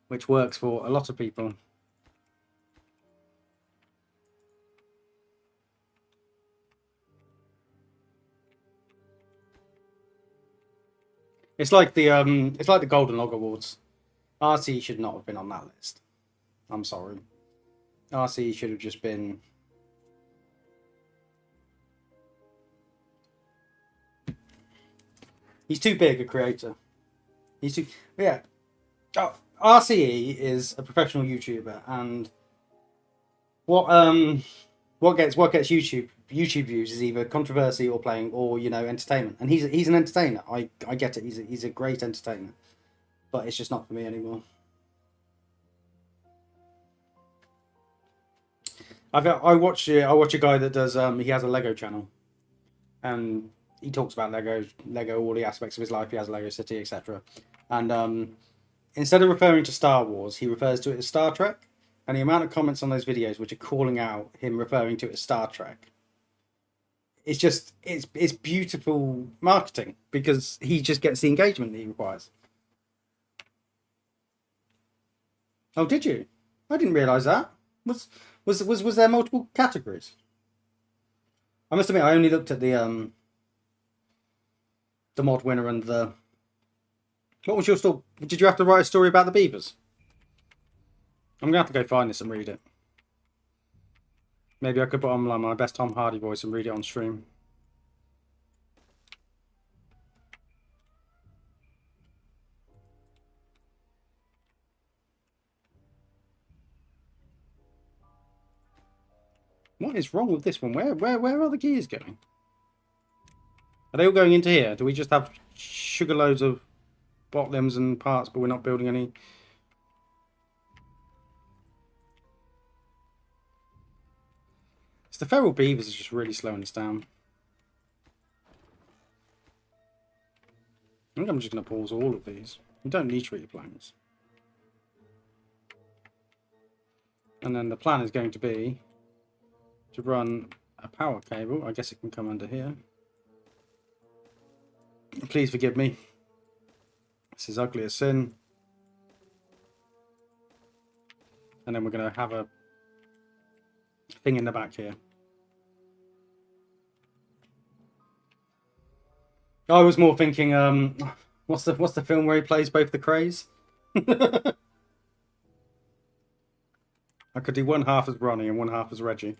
which works for a lot of people. It's like the Golden Log Awards. RC should not have been on that list. I'm sorry. RC should have just been. He's too big a creator. He's too. Yeah. Oh, RCE is a professional YouTuber, and what gets YouTube views is either controversy or playing or entertainment. And he's an entertainer. I get it. He's a great entertainer, but it's just not for me anymore. I watch a guy that does he has a Lego channel, and he talks about Lego, all the aspects of his life. He has a Lego City, etc. And instead of referring to Star Wars, he refers to it as Star Trek. And the amount of comments on those videos which are calling out him referring to it as Star Trek, it's beautiful marketing, because he just gets the engagement that he requires. Oh, did you? I didn't realise that. Was there multiple categories? I must admit, I only looked at the mod winner and the. What was your story? Did you have to write a story about the beavers? I'm gonna have to go find this and read it. Maybe I could put on my best Tom Hardy voice and read it on stream. What is wrong with this one? Where are the gears going? Are they all going into here? Do we just have sugar loads of bot limbs and parts, but we're not building any? It's the feral beavers is just really slowing us down. I think I'm just going to pause all of these. We don't need tree planks. And then the plan is going to be to run a power cable. I guess it can come under here. Please forgive me. This is ugly as sin. And then we're going to have a thing in the back here. I was more thinking, what's the film where he plays both the Krays? I could do one half as Ronnie and one half as Reggie.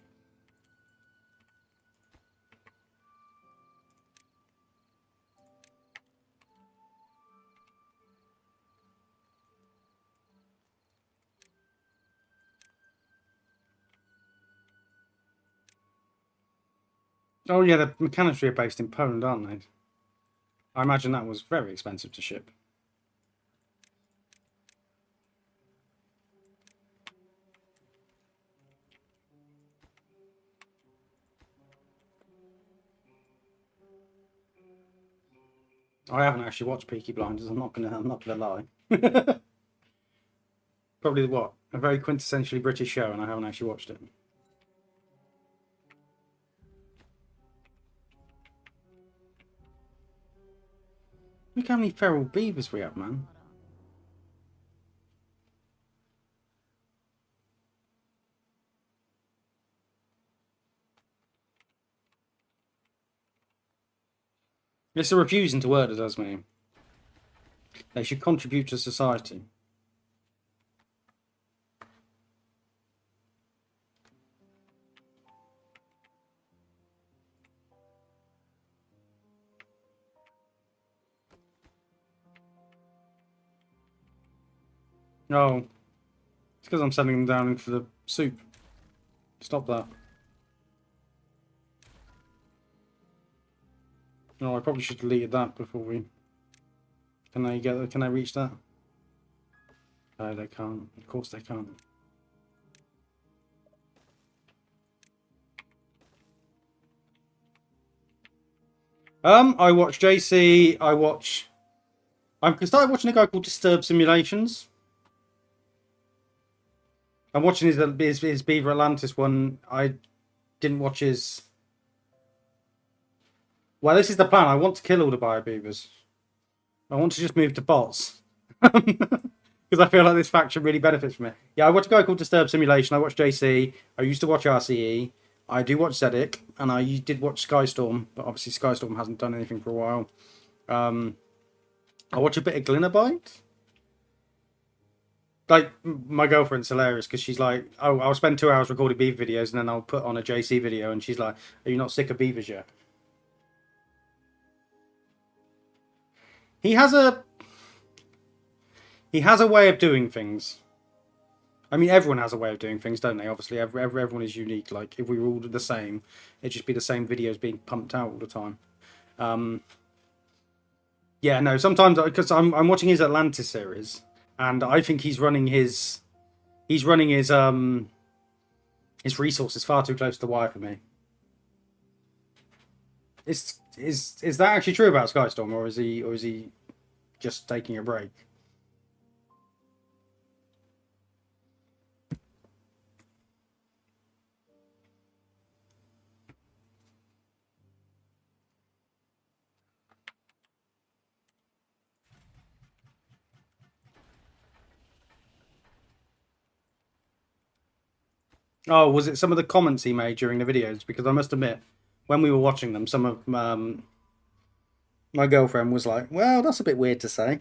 Oh yeah, the mechanistry are based in Poland, aren't they? I imagine that was very expensive to ship. I haven't actually watched Peaky Blinders. I'm not gonna lie. Probably what, a very quintessentially British show, and I haven't actually watched it. Look how many feral beavers we have, man. It's the refusing to work that does me. They should contribute to society. No. It's because I'm sending them down into the soup. Stop that. No, I probably should have deleted that before we... Can they reach that? No, they can't. Of course they can't. I watch JC, I've started watching a guy called Disturb Simulations. I'm watching his Beaver Atlantis one. I didn't watch his... Well, this is the plan. I want to kill all the bio beavers. I want to just move to bots. Because I feel like this faction really benefits from it. Yeah, I watch a guy called Disturb Simulation. I watch JC. I used to watch RCE. I do watch Zedic, and I did watch Skystorm, but obviously Skystorm hasn't done anything for a while. I watch a bit of Glinabite. Like, my girlfriend's hilarious because she's like, oh, I'll spend 2 hours recording beaver videos and then I'll put on a JC video, and she's like, are you not sick of beavers yet? He has a way of doing things. I mean, everyone has a way of doing things, don't they? Obviously, everyone is unique. Like, if we were all the same, it'd just be the same videos being pumped out all the time. Yeah, no, sometimes, because I'm watching his Atlantis series, and I think he's running his resources far too close to the wire for me. Is that actually true about Skystorm, or is he just taking a break? Oh, was it some of the comments he made during the videos? Because I must admit, when we were watching them, some of my girlfriend was like, "Well, that's a bit weird to say,"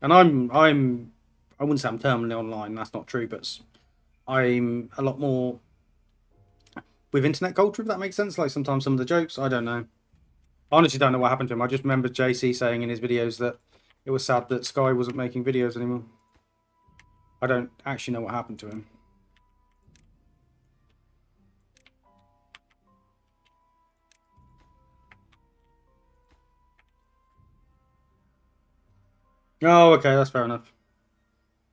and I wouldn't say I'm terminally online. That's not true, but I'm a lot more with internet culture, if that makes sense. Like, sometimes some of the jokes, I don't know. I honestly don't know what happened to him. I just remember JC saying in his videos that it was sad that Sky wasn't making videos anymore. I don't actually know what happened to him. Oh, okay, that's fair enough.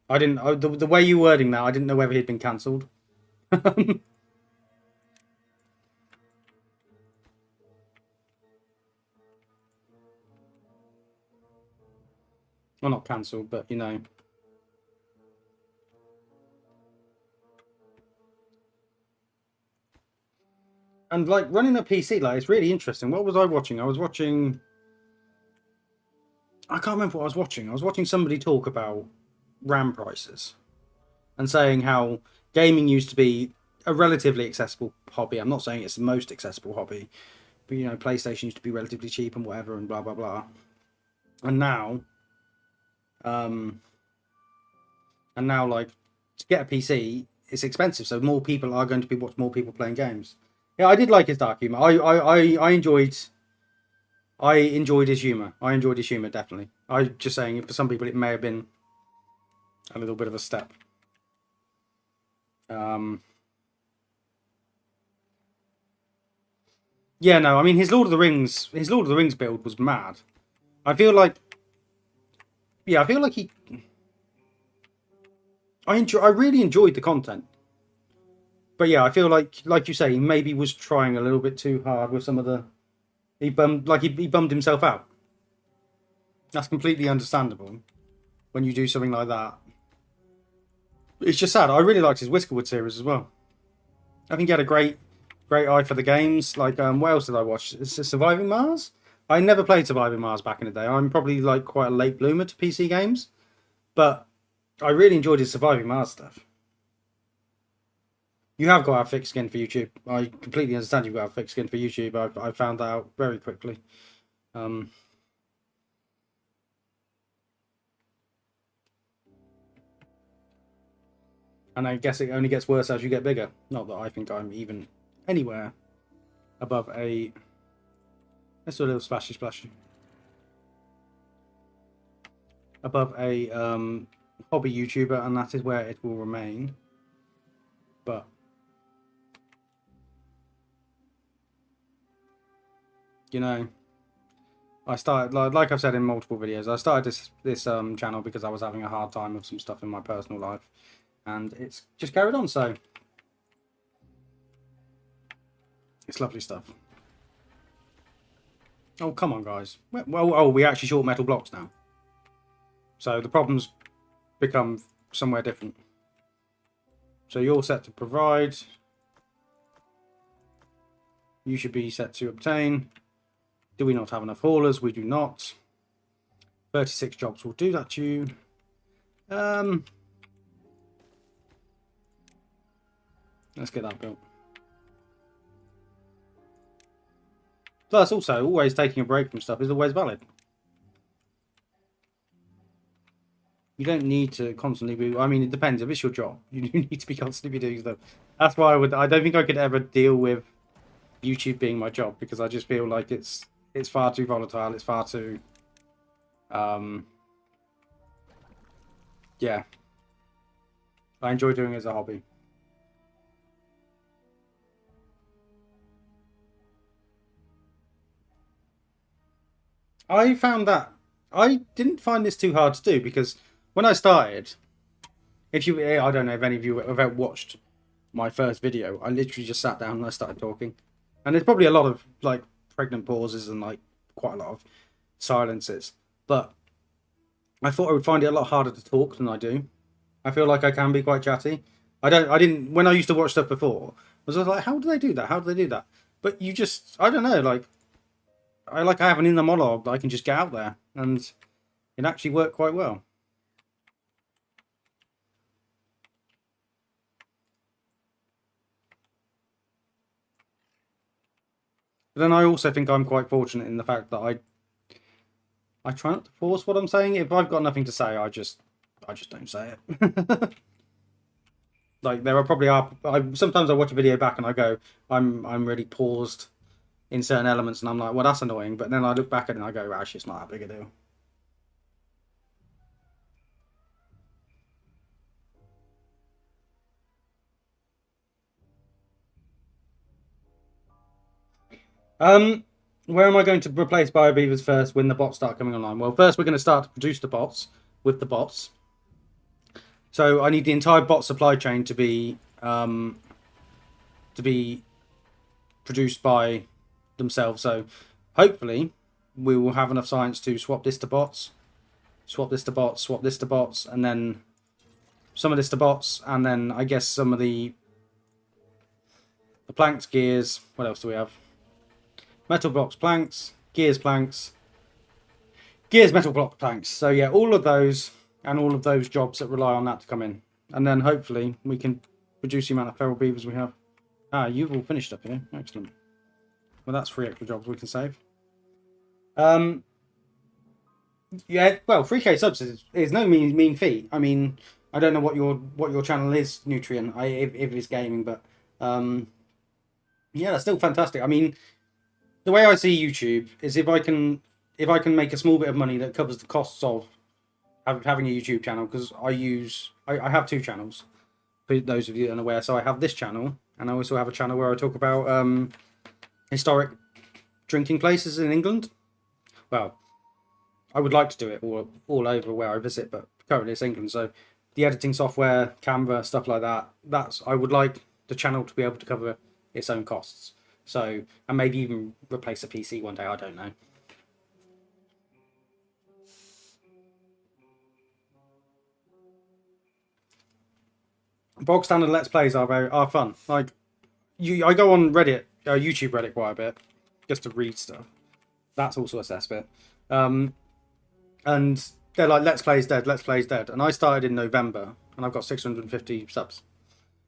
I didn't. The way you wording that, I didn't know whether he'd been cancelled. Well, not cancelled, but you know. And like running a PC, like, it's really interesting. What was I watching? I was watching. I can't remember what I was watching. I was watching somebody talk about RAM prices and saying how gaming used to be a relatively accessible hobby. I'm not saying it's the most accessible hobby, but you know, PlayStation used to be relatively cheap and whatever, and blah blah blah. And now, um, like, to get a PC, it's expensive, so more people are going to be watch more people playing games. Yeah, I did like his dark humor. I enjoyed his humor. I enjoyed his humor, definitely. I'm just saying, for some people, it may have been a little bit of a step. Yeah, no, I mean, his Lord of the Rings build was mad. I feel like, yeah, I feel like I really enjoyed the content. But yeah, I feel like you say, he maybe was trying a little bit too hard with some of the. He bummed himself out. That's completely understandable when you do something like that. It's just sad. I really liked his Whiskerwood series as well. I think he had a great eye for the games. Like, what else did I watch? Is it Surviving Mars? I never played Surviving Mars back in the day. I'm probably like quite a late bloomer to PC games, but I really enjoyed his Surviving Mars stuff. You have got to have thick skin for YouTube. I completely understand you've got to have thick skin for YouTube. I found that out very quickly. Um, and I guess it only gets worse as you get bigger. Not that I think I'm even anywhere above a. Let's do a little splashy splashy. Above a hobby YouTuber, and that is where it will remain. But you know, I started, like I've said in multiple videos, I started this channel because I was having a hard time with some stuff in my personal life, and it's just carried on. So it's lovely stuff. Oh, come on, guys. Well, oh, we actually short metal blocks now, so the problems become somewhere different. So you're set to provide. You should be set to obtain. Do we not have enough haulers? We do not. 36 jobs will do that to you. Let's get that built. Plus, also, always taking a break from stuff is always valid. You don't need to constantly be. I mean, it depends. If it's your job, you do need to be constantly doing stuff. That's why I don't think I could ever deal with YouTube being my job, because I just feel like it's far too volatile. It's far too. Yeah. I enjoy doing it as a hobby. I found that I didn't find this too hard to do, because when I started, I don't know if any of you have ever watched my first video, I literally just sat down and I started talking. And there's probably a lot of like pregnant pauses and like quite a lot of silences. But I thought I would find it a lot harder to talk than I do. I feel like I can be quite chatty. I didn't, when I used to watch stuff before, I was like, how do they do that? How do they do that? But you just, I don't know, I have an inner monologue that I can just get out there, and it actually worked quite well. But then I also think I'm quite fortunate in the fact that I try not to force what I'm saying. If I've got nothing to say, I just don't say it. Like there are probably sometimes I watch a video back and I go, I'm really paused in certain elements, and I'm like, well, that's annoying. But then I look back at it and I go, actually, it's not that big a deal. Where am I going to replace biobeavers first when the bots start coming online? Well, first we're going to start to produce the bots with the bots. So I need the entire bot supply chain to be produced by themselves. So hopefully we will have enough science to swap this to bots, swap this to bots, swap this to bots, and then some of this to bots, and then I guess some of the planks, gears. What else do we have? Metal blocks, planks, gears, metal block, planks. So yeah, all of those and all of those jobs that rely on that to come in, and then hopefully we can reduce the amount of feral beavers we have. Ah, you've all finished up here. Excellent. Well, that's 3 extra jobs we can save. Yeah, well, 3K subs is no mean feat. I mean, I don't know what your channel is, Nutrient. If it's gaming, but yeah, that's still fantastic. I mean, the way I see YouTube is if I can make a small bit of money that covers the costs of having a YouTube channel, because I have 2 channels. For those of you unaware, so I have this channel, and I also have a channel where I talk about historic drinking places in England. Well, I would like to do it all over where I visit, but currently it's England, so the editing software, Canva, stuff like that, I would like the channel to be able to cover its own costs. So, and maybe even replace a PC one day, I don't know. Bog standard Let's Plays are fun. Like, I go on Reddit, YouTube Reddit quite a bit, just to read stuff. That's also a cesspit. And they're like, Let's Play is dead, Let's Play is dead. And I started in November, and I've got 650 subs.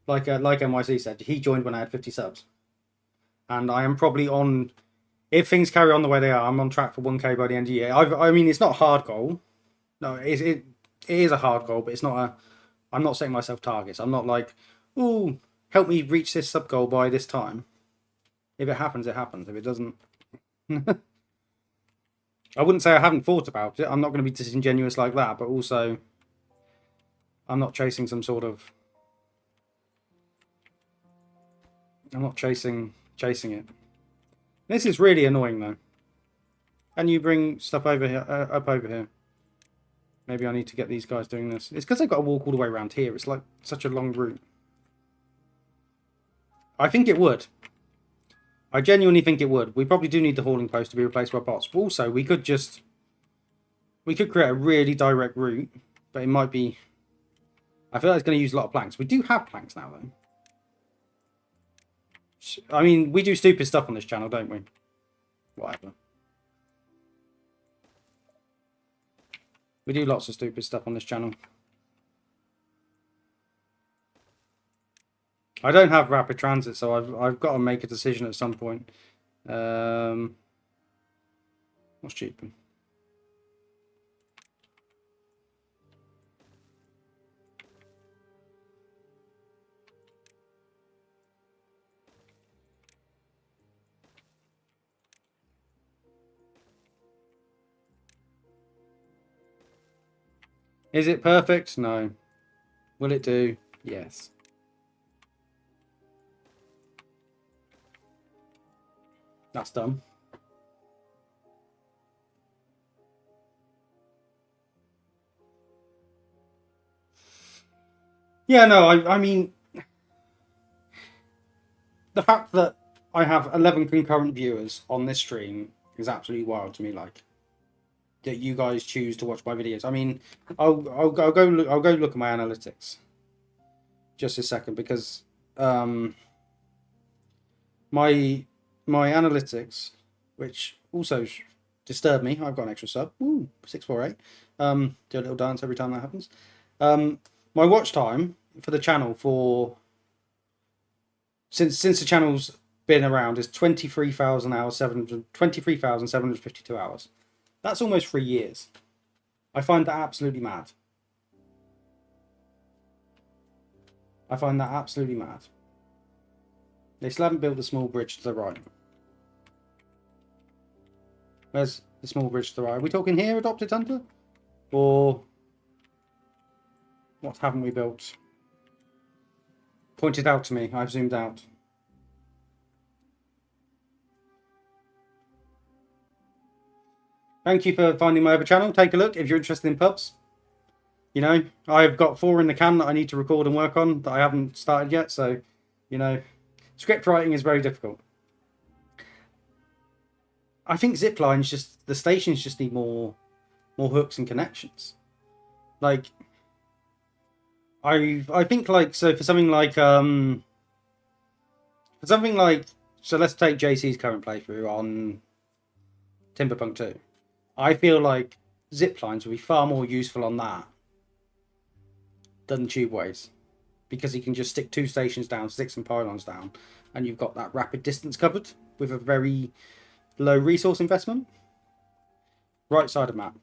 Like NYC said, he joined when I had 50 subs. And I am probably on, if things carry on the way they are, I'm on track for 1K by the end of the year. I mean, it's not a hard goal. No, it is a hard goal, but it's not a, I'm not setting myself targets. I'm not like, oh, help me reach this sub goal by this time. If it happens, it happens. If it doesn't, I wouldn't say I haven't thought about it. I'm not going to be disingenuous like that, but also I'm not chasing some sort of, I'm not chasing it. This is really annoying though. And you bring stuff over here, up over here. Maybe I need to get these guys doing this. It's because they've got to walk all the way around here. It's like such a long route. I think it would. I genuinely think it would. We probably do need the hauling post to be replaced by bots. But also, we could create a really direct route, but it might be, I feel like it's going to use a lot of planks. We do have planks now, though. I mean, we do stupid stuff on this channel, don't we? Whatever. We do lots of stupid stuff on this channel. I don't have rapid transit, so I've got to make a decision at some point. What's cheaper? Is it perfect? No. Will it do? Yes. That's done. Yeah, no, I mean, the fact that I have 11 concurrent viewers on this stream is absolutely wild to me. Like, that you guys choose to watch my videos. I mean, I'll go look at my analytics just a second, because my analytics, which also disturbed me. I've got an extra sub. Ooh, 648. Do a little dance every time that happens. My watch time for the channel for since the channel's been around is 23,752 hours. That's almost 3 years. I find that absolutely mad. I find that absolutely mad. They still haven't built a small bridge to the right. Where's the small bridge to the right? Are we talking here, Adopted Hunter? Or what haven't we built? Point it out to me. I've zoomed out. Thank you for finding my other channel. Take a look if you're interested in pubs. You know, I've got 4 in the can that I need to record and work on that I haven't started yet. So, you know, script writing is very difficult. I think ziplines just, the stations just need more hooks and connections. Like, I think, like, so for something like so let's take JC's current playthrough on Timberborn 2. I feel like zip lines would be far more useful on that than tubeways, because you can just stick 2 stations down, stick some pylons down, and you've got that rapid distance covered with a very low resource investment. Right side of map.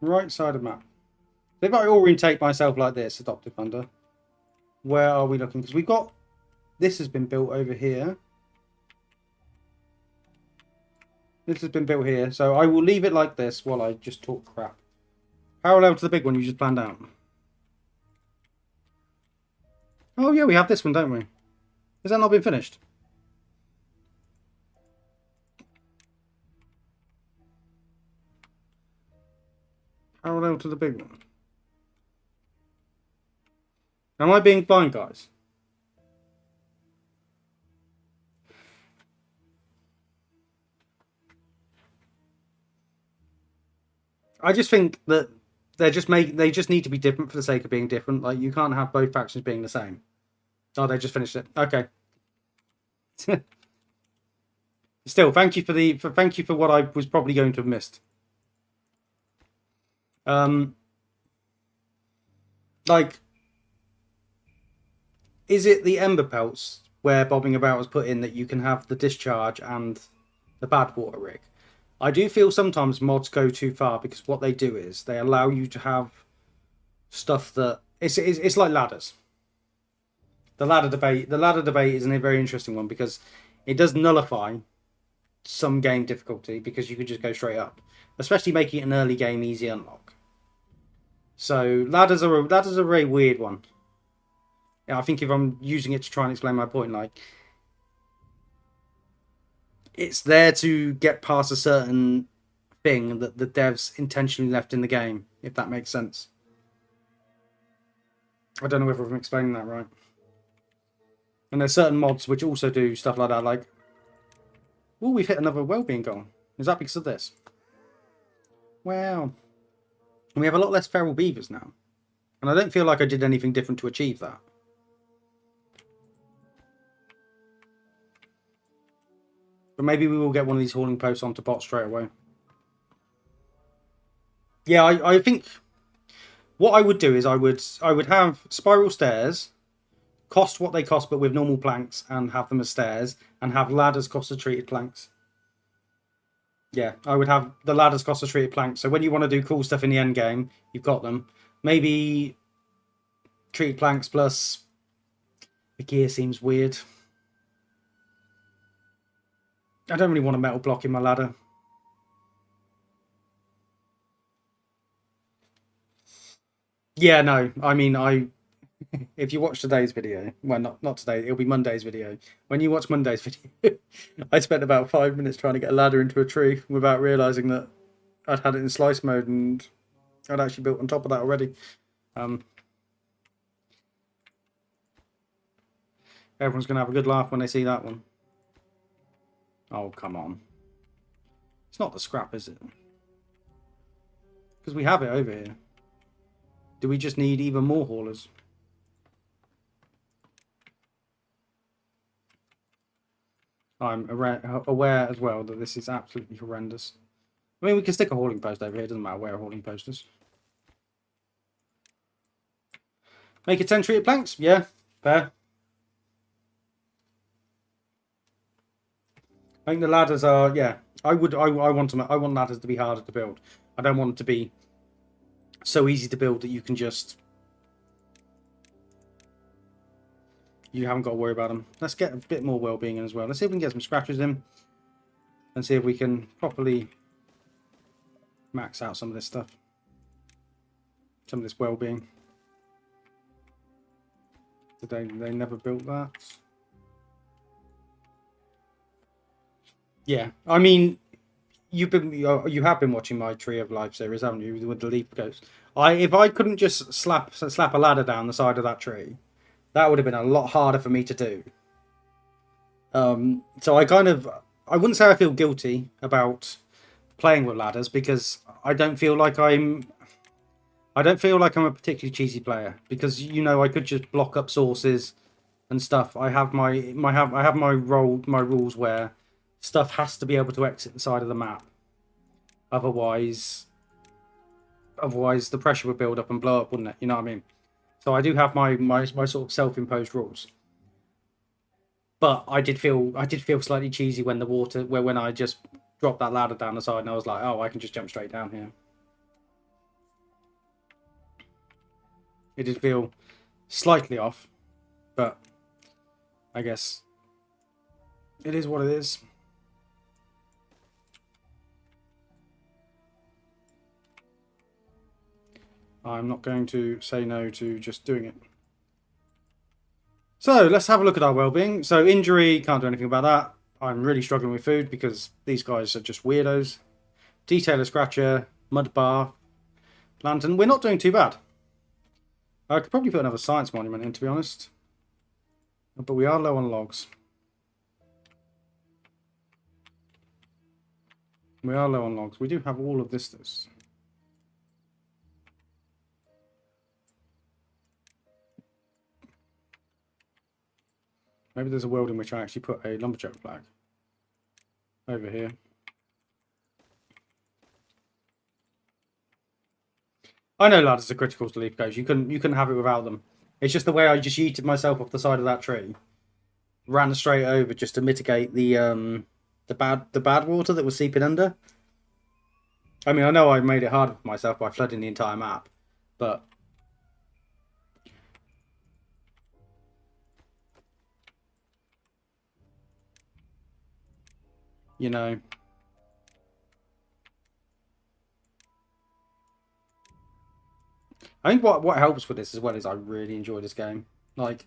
Right side of map. If I orientate myself like this, Adopted Thunder, where are we looking? Because we've got, this has been built over here. This has been built here, so I will leave it like this while I just talk crap. Parallel to the big one you just planned out. Oh yeah, we have this one, don't we? Has that not been finished? Parallel to the big one. Am I being blind, guys? I just think that they just need to be different for the sake of being different. Like, you can't have both factions being the same. Oh, they just finished it. Okay. Still, thank you for what I was probably going to have missed. Like, is it the Ember Pelts where Bobbing About was put in that you can have the discharge and the bad water rig? I do feel sometimes mods go too far, because what they do is they allow you to have stuff that it's like ladders. The ladder debate is a very interesting one, because it does nullify some game difficulty, because you could just go straight up, especially making it an early game easy unlock. So ladders are a very weird one. I think if I'm using it to try and explain my point, like, it's there to get past a certain thing that the devs intentionally left in the game, if that makes sense. I don't know whether I'm explaining that right. And there's certain mods which also do stuff like that, like, oh, we've hit another well-being goal. Is that because of this? Wow. And we have a lot less feral beavers now. And I don't feel like I did anything different to achieve that. But maybe we will get one of these hauling posts onto bot straight away. Yeah, I think what I would do is I would have spiral stairs, cost what they cost, but with normal planks, and have them as stairs, and have ladders cost as treated planks. Yeah, I would have the ladders cost as treated planks. So when you want to do cool stuff in the end game, you've got them. Maybe treated planks plus the gear seems weird. I don't really want a metal block in my ladder. Yeah, no. I mean, if you watch today's video, well, not today, it'll be Monday's video. When you watch Monday's video, I spent about 5 minutes trying to get a ladder into a tree without realizing that I'd had it in slice mode and I'd actually built on top of that already. Everyone's going to have a good laugh when they see that one. Oh, come on. It's not the scrap, is it? Because we have it over here. Do we just need even more haulers? I'm aware as well that this is absolutely horrendous. I mean, we can stick a hauling post over here. It doesn't matter where a hauling post is. Make it 10 treated planks? Yeah, fair. I think the ladders are, yeah. I want ladders to be harder to build. I don't want them to be so easy to build that you can just, you haven't got to worry about them. Let's get a bit more well-being in as well. Let's see if we can get some scratches in and see if we can properly max out some of this stuff. Some of this well-being. They never built that. Yeah, I mean, you have been watching my Tree of Life series, haven't you, with the leaf ghost? If I couldn't just slap a ladder down the side of that tree, that would have been a lot harder for me to do. So I wouldn't say I feel guilty about playing with ladders because I don't feel like I'm a particularly cheesy player because I could just block up sources and stuff. I have my rules where stuff has to be able to exit the side of the map. Otherwise the pressure would build up and blow up, wouldn't it? You know what I mean? So I do have my sort of self-imposed rules. But I did feel slightly cheesy when when I just dropped that ladder down the side and I was like, oh, I can just jump straight down here. It did feel slightly off, but I guess it is what it is. I'm not going to say no to just doing it. So let's have a look at our well-being. So injury, can't do anything about that. I'm really struggling with food because these guys are just weirdos. Detailer scratcher, mud bar, lantern. We're not doing too bad. I could probably put another science monument in, to be honest. But we are low on logs. We are low on logs. We do have all of this. Maybe there's a world in which I actually put a lumberjack flag over here. I know ladders are critical to leaf codes. You couldn't have it without them. It's just the way I just yeeted myself off the side of that tree, ran straight over just to mitigate the bad water that was seeping under. I mean, I know I made it harder for myself by flooding the entire map, but I think what helps with this as well is I really enjoy this game. Like,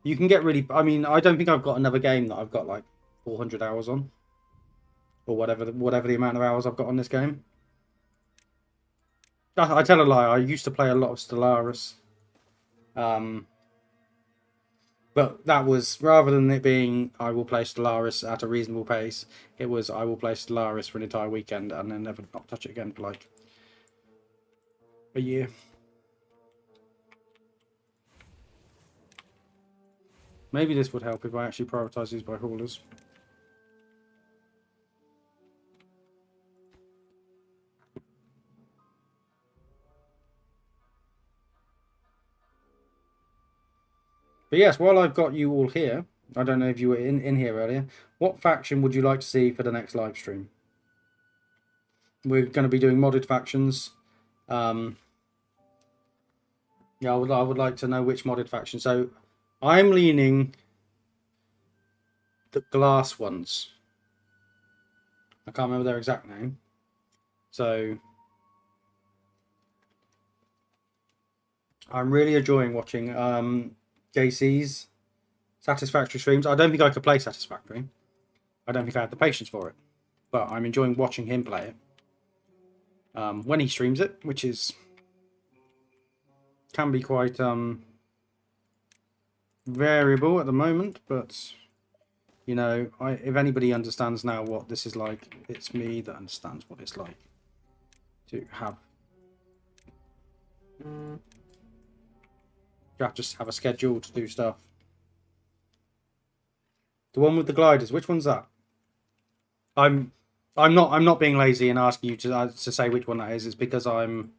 you can get really. I mean, I don't think I've got another game that I've got like 400 hours on, or whatever the amount of hours I've got on this game. I tell a lie. I used to play a lot of Stellaris, but that was, rather than it being I will play Stellaris at a reasonable pace, it was I will play Stellaris for an entire weekend and then never not touch it again for like a year. Maybe this would help if I actually prioritise these by haulers. But yes, while I've got you all here, I don't know if you were in here earlier, what faction would you like to see for the next live stream? We're going to be doing modded factions. Yeah, I would like to know which modded faction. So I'm leaning the glass ones. I can't remember their exact name. So I'm really enjoying watching JC's Satisfactory streams. I don't think I could play Satisfactory. I don't think I have the patience for it. But I'm enjoying watching him play it. When he streams it, which is can be quite variable at the moment, but you know, if anybody understands now what this is like, it's me that understands what it's like to have just have a schedule to do stuff. The one with the gliders, which one's that? I'm not being lazy and asking you to say which one that is. It's because I'm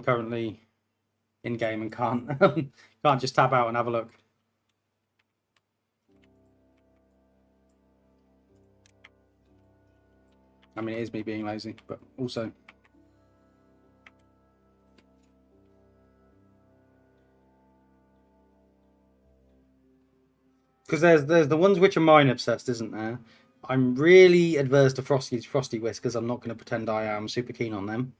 currently in game and can't just tab out and have a look. I mean, it is me being lazy, but also because there's the ones which are mine obsessed, isn't there? I'm really adverse to Frosty Whiskers. I'm not going to pretend I am super keen on them.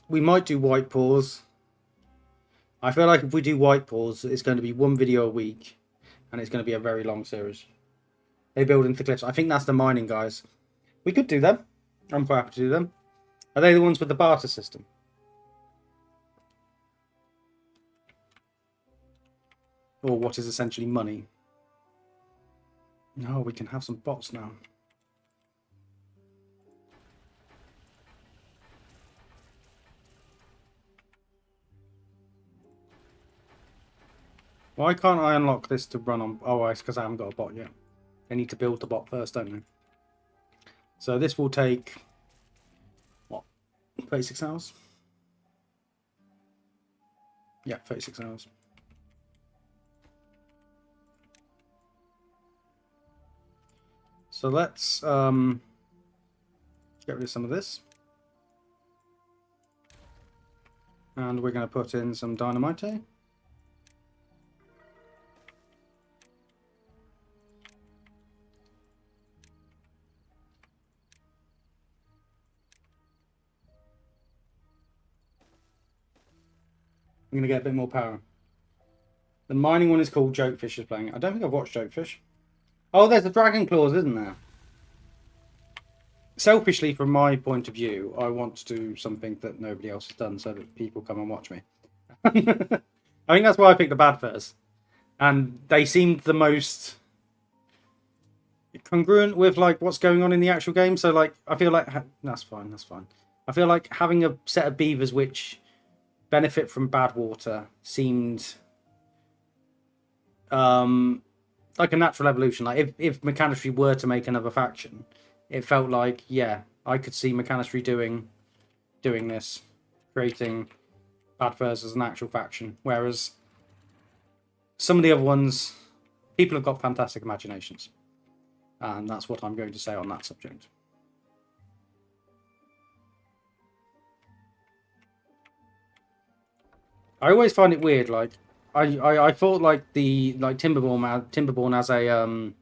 We might do White Paws. I feel like if we do White Paws, it's going to be one video a week, and it's going to be a very long series. They build into cliffs. I think that's the mining guys. We could do them. I'm quite happy to do them. Are they the ones with the barter system? Or what is essentially money? No, we can have some bots now. Why can't I unlock this to run on... Oh, it's because I haven't got a bot yet. They need to build the bot first, don't they? So this will take... What? 36 hours? Yeah, 36 hours. So let's get rid of some of this. And we're going to put in some dynamite. I'm going to get a bit more power. The mining one is called Jokefish is playing. I don't think I've watched Jokefish. Oh, there's the Dragon Claws, isn't there? Selfishly, from my point of view, I want to do something that nobody else has done so that people come and watch me. I think that's why I picked the Bad Furs. And they seemed the most congruent with like what's going on in the actual game. So like, I feel like... That's fine, that's fine. I feel like having a set of beavers which benefit from bad water seemed... like a natural evolution. Like if Mechanistry were to make another faction, it felt like, yeah, I could see Mechanistry doing this, creating Bad Furs as an actual faction. Whereas some of the other ones, people have got fantastic imaginations, and that's what I'm going to say on that subject. I always find it weird. Like I thought like Timberborn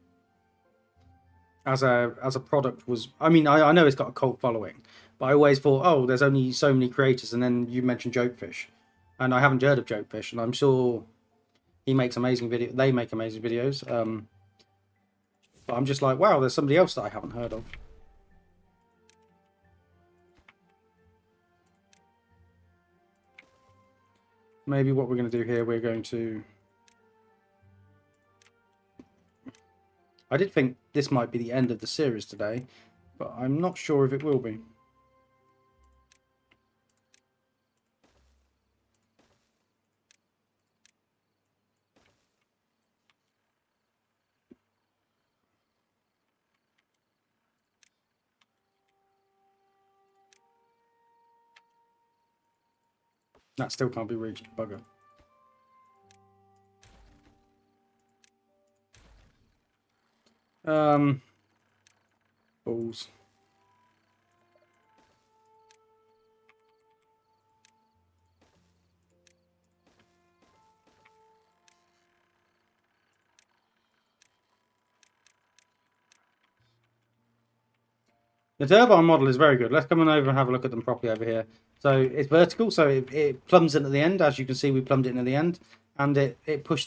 as a product was... I mean, I know it's got a cult following, but I always thought, oh, there's only so many creators. And then you mentioned Jokefish, and I haven't heard of Jokefish, and I'm sure he makes amazing videos. They make amazing videos. But I'm just like, wow, there's somebody else that I haven't heard of. Maybe what we're going to do here, we're going to... I did think this might be the end of the series today, but I'm not sure if it will be. That still can't be reached, bugger. Balls. The turbine model is very good. Let's come on over and have a look at them properly over here. So it's vertical, so it plumbs in at the end. As you can see, we plumbed it in at the end, and the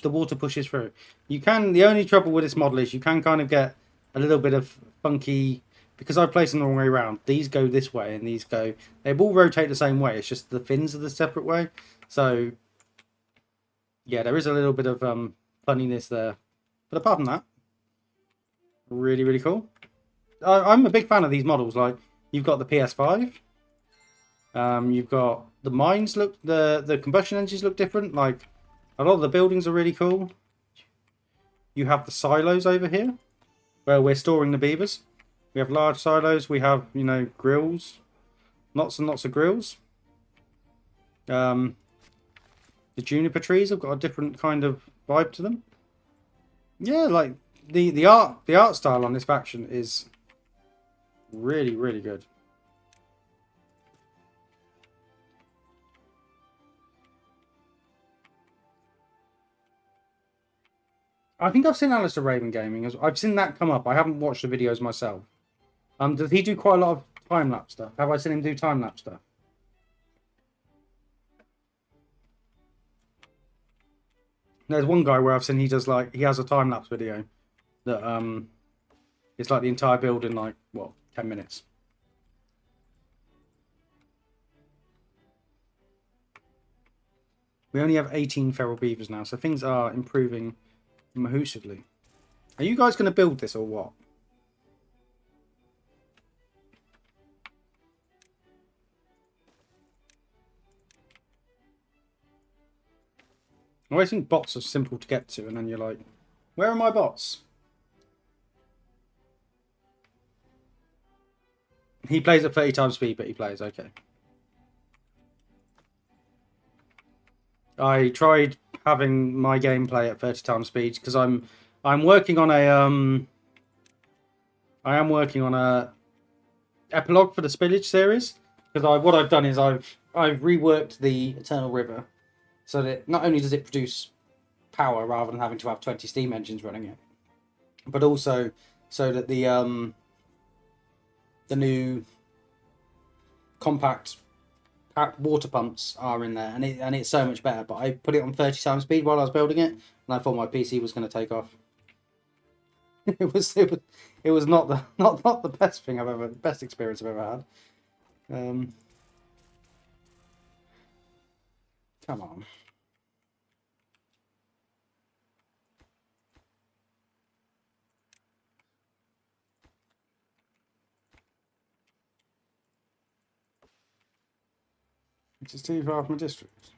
water pushes through. The only trouble with this model is you can kind of get a little bit of funky, because I placed them the wrong way around. These go this way and they all rotate the same way. It's just the fins are the separate way. So yeah, there is a little bit of funniness there. But apart from that, really, really cool. I'm a big fan of these models. Like, you've got the PS5. You've got the mines the combustion engines look different. Like, a lot of the buildings are really cool. You have the silos over here, where we're storing the beavers. We have large silos. We have, grills. Lots and lots of grills. The juniper trees have got a different kind of vibe to them. Yeah, like the art style on this faction is really, really good. I think I've seen Alistair Raven Gaming. I've seen that come up. I haven't watched the videos myself. Does he do quite a lot of time-lapse stuff? Have I seen him do time-lapse stuff? There's one guy where I've seen he has a time-lapse video that it's like the entire build in 10 minutes. We only have 18 feral beavers now, so things are improving mahoosively. Are you guys going to build this or what? I always think bots are simple to get to, and then you're like, where are my bots? He plays at 30 times speed, but he plays, okay. I tried having my gameplay at 30 times speed because I'm working on I am working on a epilogue for the Spillage series, because what I've done is I've reworked the Eternal River so that not only does it produce power rather than having to have 20 steam engines running it, but also so that the new compact water pumps are in there, and it's so much better. But I put it on 30 times speed while I was building it, and I thought my PC was going to take off. It was not the best experience I've ever had. Come on. Which is too far from a district.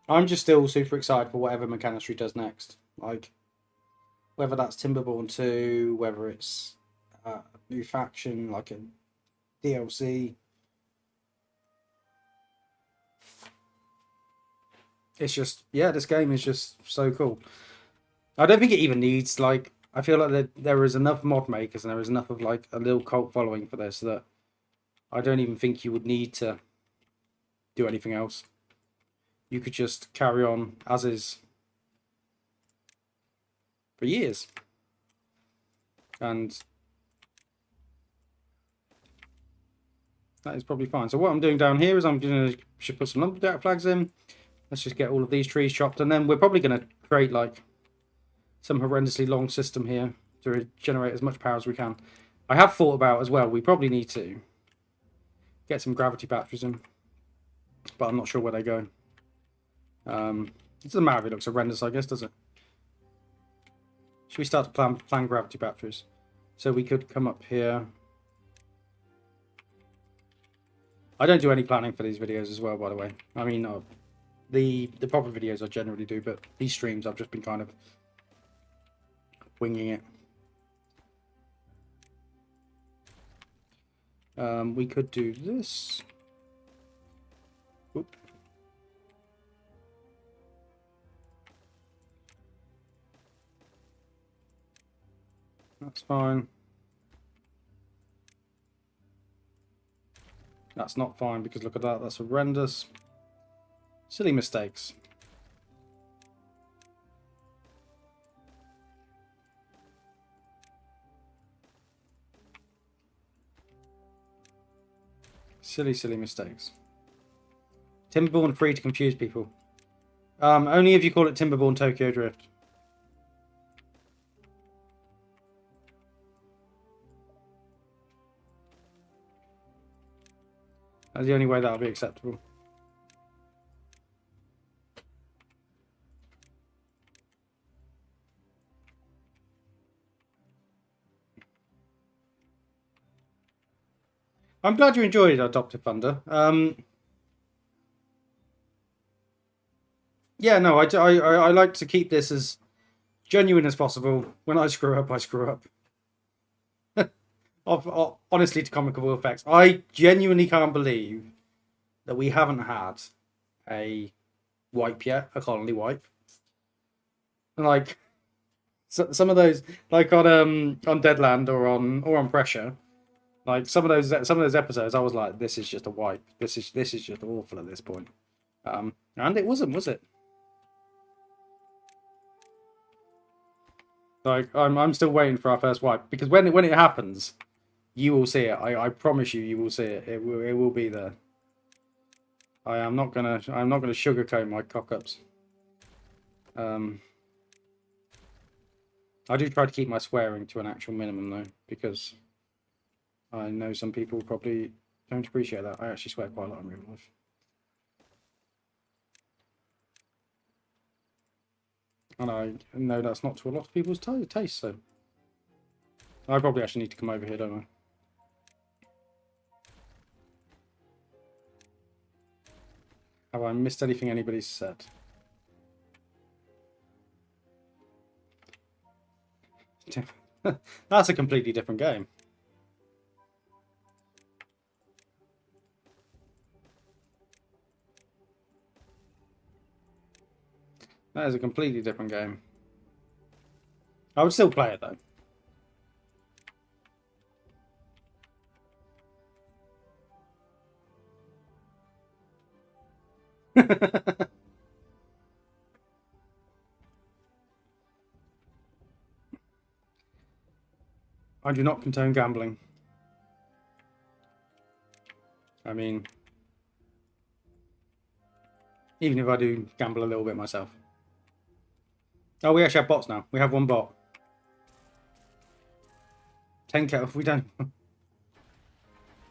I'm just still super excited for whatever Mechanistry does next. Like, whether that's Timberborn 2, whether it's a new faction, like a DLC. It's just, yeah, this game is just so cool. I don't think it even needs, like, I feel like there is enough mod makers and there is enough of, like, a little cult following for this that I don't even think you would need to do anything else. You could just carry on as is for years. And that is probably fine. So what I'm doing down here is should put some lumberjack flags in. Let's just get all of these trees chopped, and then we're probably going to create like some horrendously long system here to generate as much power as we can. I have thought about as well, we probably need to get some gravity batteries in, but I'm not sure where they go. It doesn't matter if it looks horrendous, I guess, does it? Should we start to plan gravity batteries? So we could come up here. I don't do any planning for these videos as well, by the way. I mean, the proper videos I generally do, but these streams I've just been kind of winging it. We could do this. Oop. That's fine. That's not fine because look at that. That's horrendous. Silly mistakes. Silly mistakes. Timberborn free to confuse people. Only if you call it Timberborn Tokyo Drift. That's the only way that'll be acceptable. I'm glad you enjoyed Adoptive Thunder. Yeah, no, I like to keep this as genuine as possible. When I screw up, I screw up. Honestly, to comical effects, I genuinely can't believe that we haven't had a wipe yet, a colony wipe. Like some of those, like on Deadland or on Pressure, like some of those episodes, I was like, this is just a wipe. This is just awful at this point. And it wasn't, was it? Like I'm still waiting for our first wipe because when it happens, you will see it. I promise you will see it. It will be there. I'm not gonna sugarcoat my cock-ups. I do try to keep my swearing to an actual minimum though, because I know some people probably don't appreciate that. I actually swear quite a lot in real life. And I know that's not to a lot of people's taste, so I probably actually need to come over here, don't I? Have I missed anything anybody's said? That's a completely different game. That is a completely different game. I would still play it though. I do not condone gambling. I mean, even if I do gamble a little bit myself. Oh, we actually have bots now. We have one bot. 10k. We don't.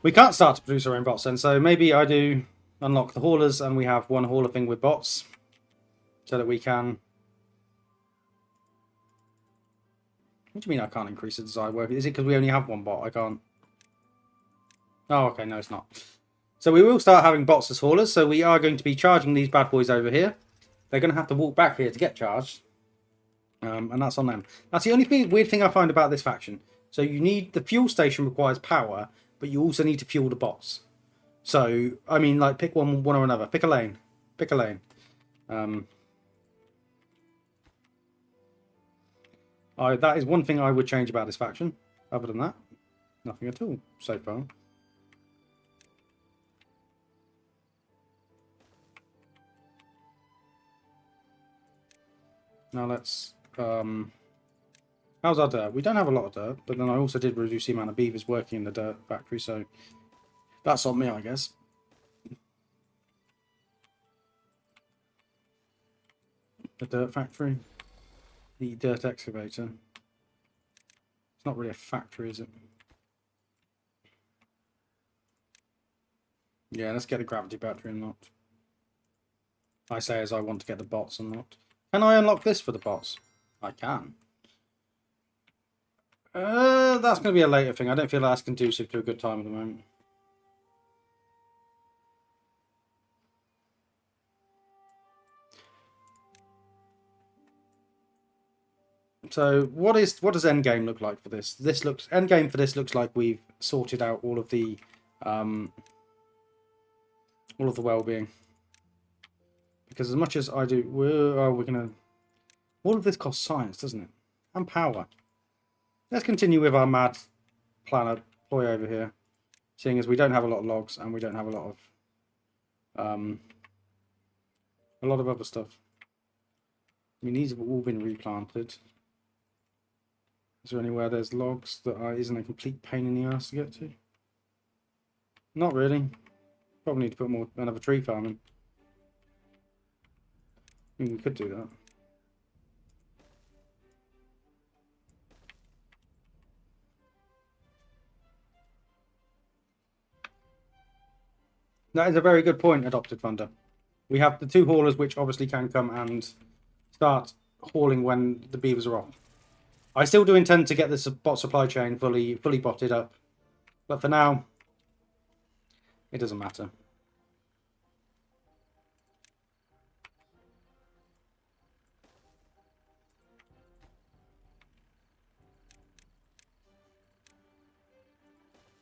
We can't start to produce our own bots then, so maybe I do unlock the haulers and we have one hauler thing with bots, so that we can. What do you mean I can't increase the desired work? Is it because we only have one bot? I can't. Oh, okay, no, it's not. So we will start having bots as haulers, so we are going to be charging these bad boys over here. They're going to have to walk back here to get charged. And that's on them. That's the only weird thing I find about this faction. So you need, the fuel station requires power, but you also need to fuel the bots. So, I mean, like, pick one or another. Pick a lane. Pick a lane. That is one thing I would change about this faction. Other than that, nothing at all so far. Now let's... how's our dirt? We don't have a lot of dirt, but then I also did reduce the amount of beavers working in the dirt factory, so that's on me, I guess. The dirt factory. The dirt excavator. It's not really a factory, is it? Yeah, let's get the gravity battery unlocked. I say as I want to get the bots unlocked. Can I unlock this for the bots? I can. That's going to be a later thing. I don't feel that's conducive to a good time at the moment. So what does Endgame look like for this? Endgame for this looks like we've sorted out all of the all of the well-being. Because as much as I do, we're gonna. All of this costs science, doesn't it? And power. Let's continue with our mad planet ploy over here, seeing as we don't have a lot of logs and we don't have a lot of other stuff. I mean, these have all been replanted. Is there anywhere there's logs that isn't a complete pain in the ass to get to? Not really. Probably need to put another tree farm in. I mean, we could do that. That is a very good point, Adopted Thunder. We have the 2 haulers, which obviously can come and start hauling when the beavers are off. I still do intend to get this bot supply chain fully botted up, but for now, it doesn't matter.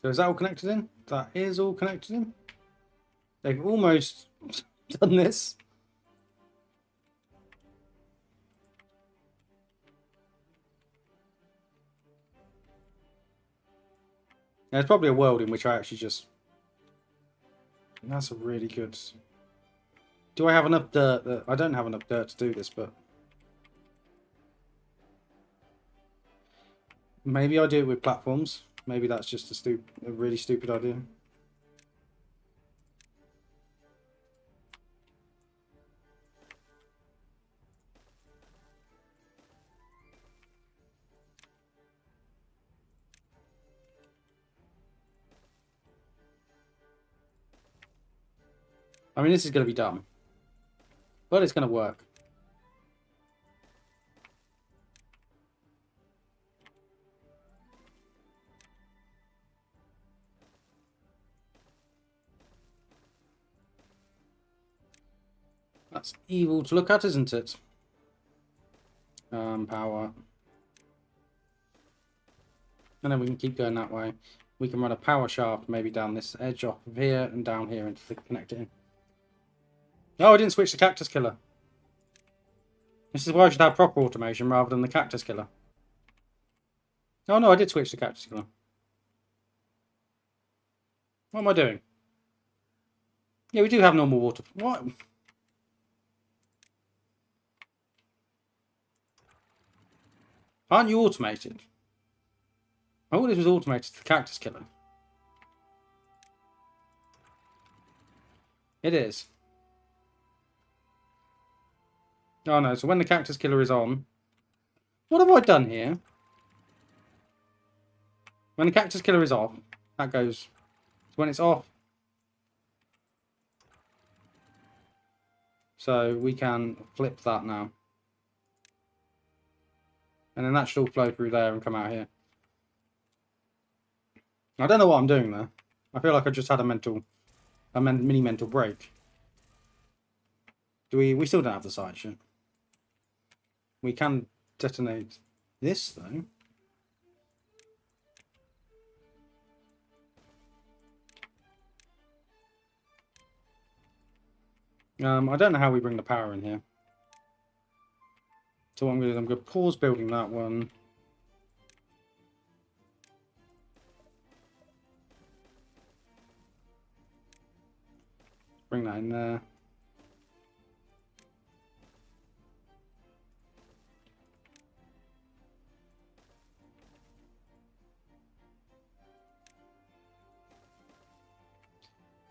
So is that all connected in? That is all connected in. They've almost done this. There's probably a world in which I actually just... That's a really good... Do I have enough dirt? I don't have enough dirt to do this, but... Maybe I do it with platforms. Maybe that's just a really stupid idea. I mean, this is going to be dumb. But it's going to work. That's evil to look at, isn't it? Power. And then we can keep going that way. We can run a power shaft maybe down this edge off of here and down here and connect it in. Oh, I didn't switch the cactus killer. This is why I should have proper automation rather than the cactus killer. Oh no, I did switch the cactus killer. What am I doing? Yeah, we do have normal water. What? Aren't you automated? I thought this was automated to the cactus killer. It is. Oh no, so when the cactus killer is on... What have I done here? When the cactus killer is off, that goes... So when it's off... So we can flip that now. And then that should all flow through there and come out here. I don't know what I'm doing there. I feel like I just had a mini mental break. We still don't have the side shit. We can detonate this though. I don't know how we bring the power in here. So what I'm going to pause building that one. Bring that in there.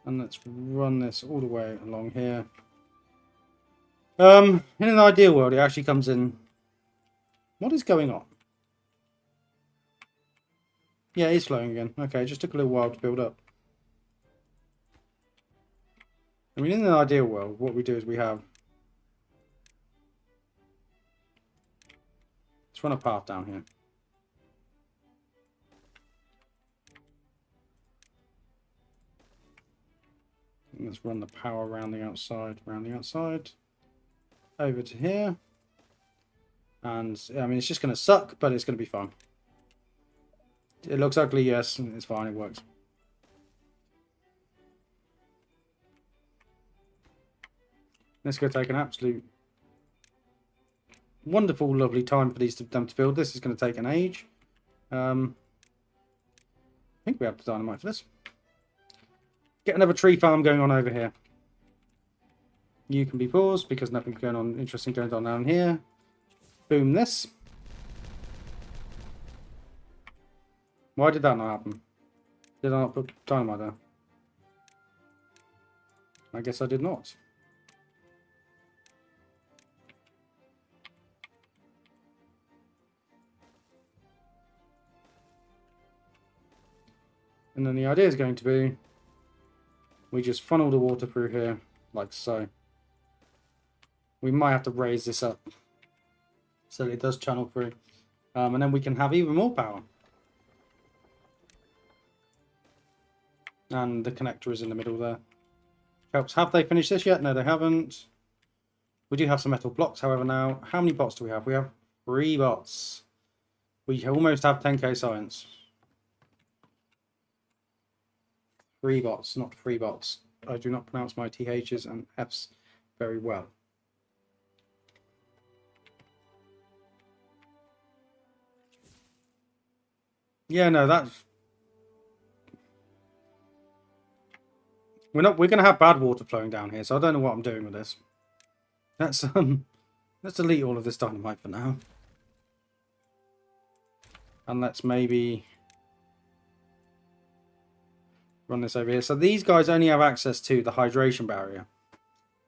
And let's run this all the way along here. In an ideal world, it actually comes in... What is going on? Yeah, it is flowing again. Okay, it just took a little while to build up. I mean, in an ideal world, what we do is we have... Let's run a path down here. And let's run the power around the outside, over to here. And, I mean, it's just going to suck, but it's going to be fun. It looks ugly, yes, it's fine, it works. It's going to take an absolute wonderful, lovely time for them to build. This is going to take an age. I think we have the dynamite for this. Get another tree farm going on over here. You can be paused because nothing's going on interesting going on down here. Boom this. Why did that not happen? Did I not put dynamite there? I guess I did not. And then the idea is going to be we just funnel the water through here like so. We might have to raise this up so that it does channel through. And then we can have even more power. And the connector is in the middle there. Helps. Have they finished this yet? No, they haven't. We do have some metal blocks, however, now. How many bots do we have? We have 3 bots. We almost have 10k science. 3 bots, not 3 bots. I do not pronounce my THs and Fs very well. Yeah, no, that's... We're going to have bad water flowing down here, so I don't know what I'm doing with this. Let's delete all of this dynamite for now. And let's maybe run this over here. So these guys only have access to the hydration barrier,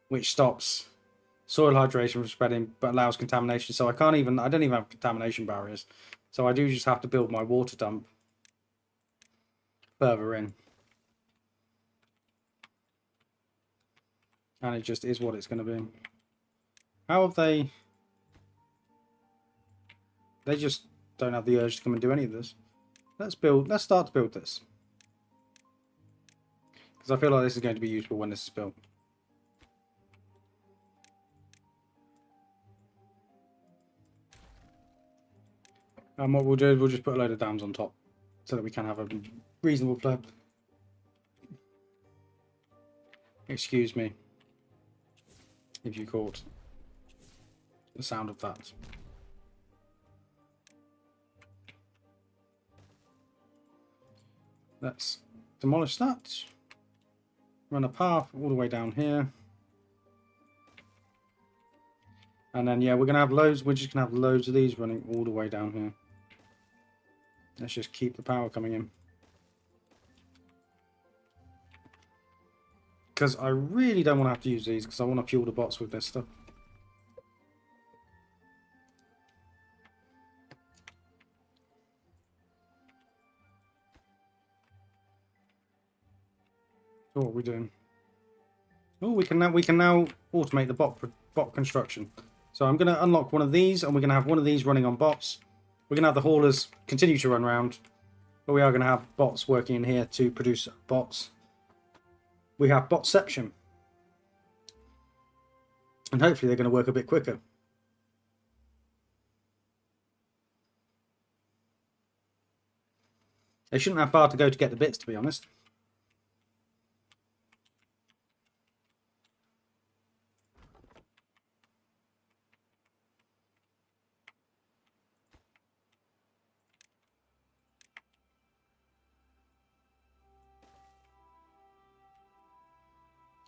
which stops soil hydration from spreading but allows contamination. So I don't even have contamination barriers. So I do just have to build my water dump further in. And it just is what it's going to be. How have they... They just don't have the urge to come and do any of this. Let's start to build this. Because I feel like this is going to be useful when this is built. And what we'll do is we'll just put a load of dams on top. So that we can have a reasonable flow. Excuse me. If you caught the sound of that. Let's demolish that. Run a path all the way down here. And then, yeah, we're just going to have loads of these running all the way down here. Let's just keep the power coming in. Because I really don't want to have to use these because I want to fuel the bots with this stuff. So what are we doing? Oh, we can now automate the bot construction. So I'm going to unlock one of these, and we're going to have one of these running on bots. We're going to have the haulers continue to run around, but we are going to have bots working in here to produce bots. We have botception. And hopefully they're going to work a bit quicker. They shouldn't have far to go to get the bits, to be honest.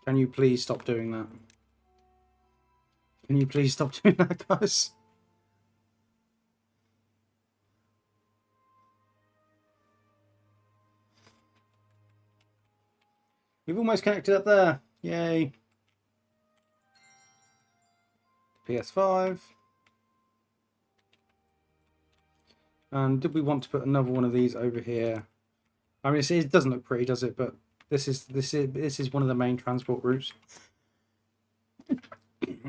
Can you please stop doing that? Can you please stop doing that, guys? We've almost connected up there. Yay. PS5. And did we want to put another one of these over here? I mean, it doesn't look pretty, does it? But this is one of the main transport routes.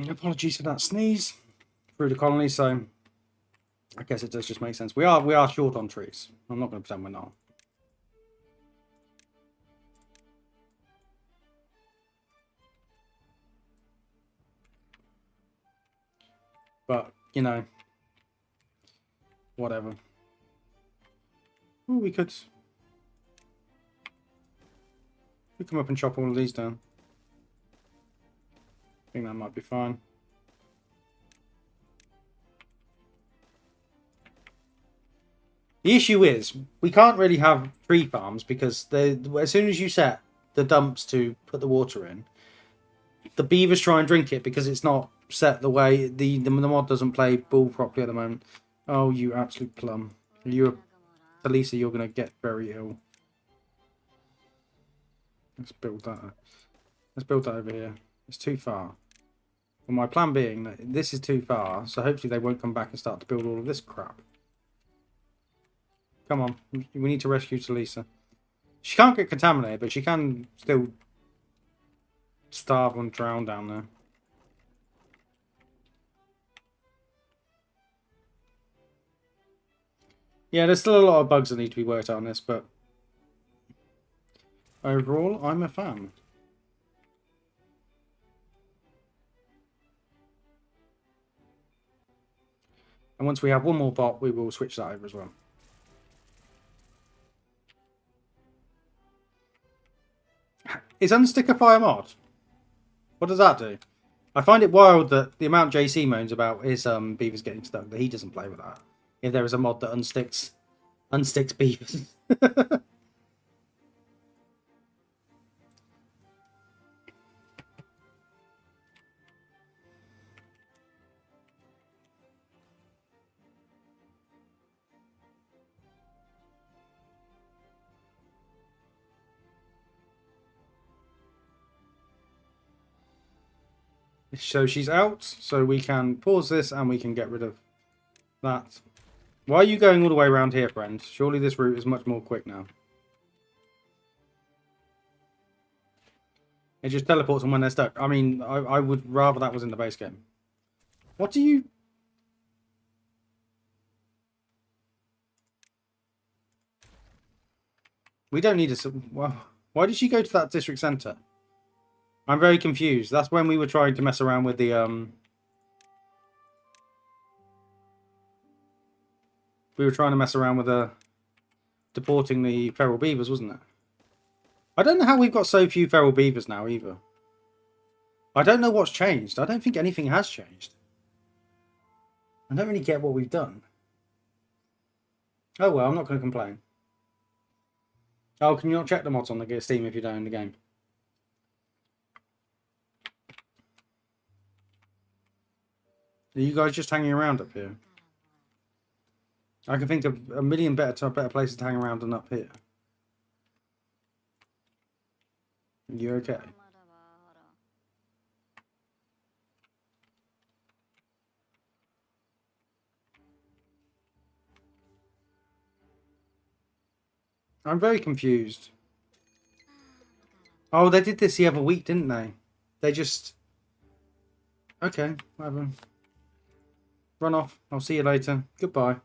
Apologies for that sneeze through the colony. So I guess it does just make sense. We are short on trees. I'm not going to pretend we're not. But you know, whatever. Ooh, we could come up and chop all of these down. think that might be fine. The issue is, we can't really have tree farms because as soon as you set the dumps to put the water in, the beavers try and drink it because it's not set the way the mod doesn't play ball properly at the moment. Oh, you absolute plum! Talisa, you're gonna get very ill. Let's build that. Let's build that over here. It's too far. Well, my plan being that this is too far, so hopefully they won't come back and start to build all of this crap. Come on, we need to rescue Talisa. She can't get contaminated, but she can still starve and drown down there. Yeah, there's still a lot of bugs that need to be worked out on this, but overall, I'm a fan. And once we have one more bot, we will switch that over as well. Is Unstickify a mod? What does that do? I find it wild that the amount JC moans about his beavers getting stuck, that he doesn't play with that. If there is a mod that unsticks beavers. So she's out, so we can pause this and we can get rid of that. Why are you going all the way around here, friend? Surely this route is much more quick now. It just teleports them when they're stuck. I mean, I would rather that was in the base game. What do you... We don't need a... Well, why did she go to that district centre? I'm very confused. That's when we were trying to mess around with the... We were trying to mess around with deporting the feral beavers, wasn't it? I don't know how we've got so few feral beavers now, either. I don't know what's changed. I don't think anything has changed. I don't really get what we've done. Oh well, I'm not going to complain. Oh, can you not check the mods on the Steam if you don't own the game? Are you guys just hanging around up here? I can think of a million better places to hang around than up here. You okay? I'm very confused. Oh, they did this the other week, didn't they? They just... Okay, whatever. Run off. I'll see you later. Goodbye.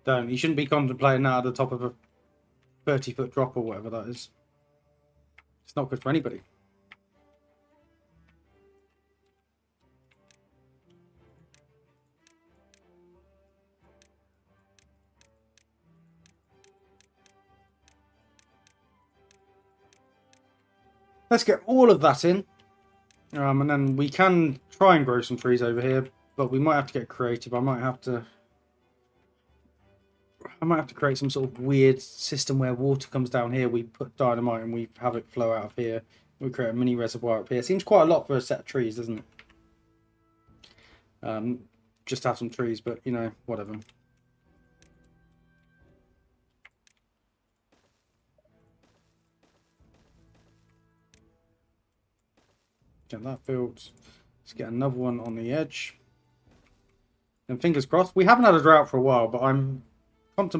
Don't. You shouldn't be contemplating that at the top of a 30-foot drop or whatever that is. It's not good for anybody. Let's get all of that in. And then we can try and grow some trees over here, but we might have to get creative. I might have to create some sort of weird system where water comes down here. We put dynamite and we have it flow out of here. We create a mini reservoir up here. Seems quite a lot for a set of trees, doesn't it? Just to have some trees, but you know, whatever. Get that built. Let's get another one on the edge. And fingers crossed. We haven't had a drought for a while, but I'm under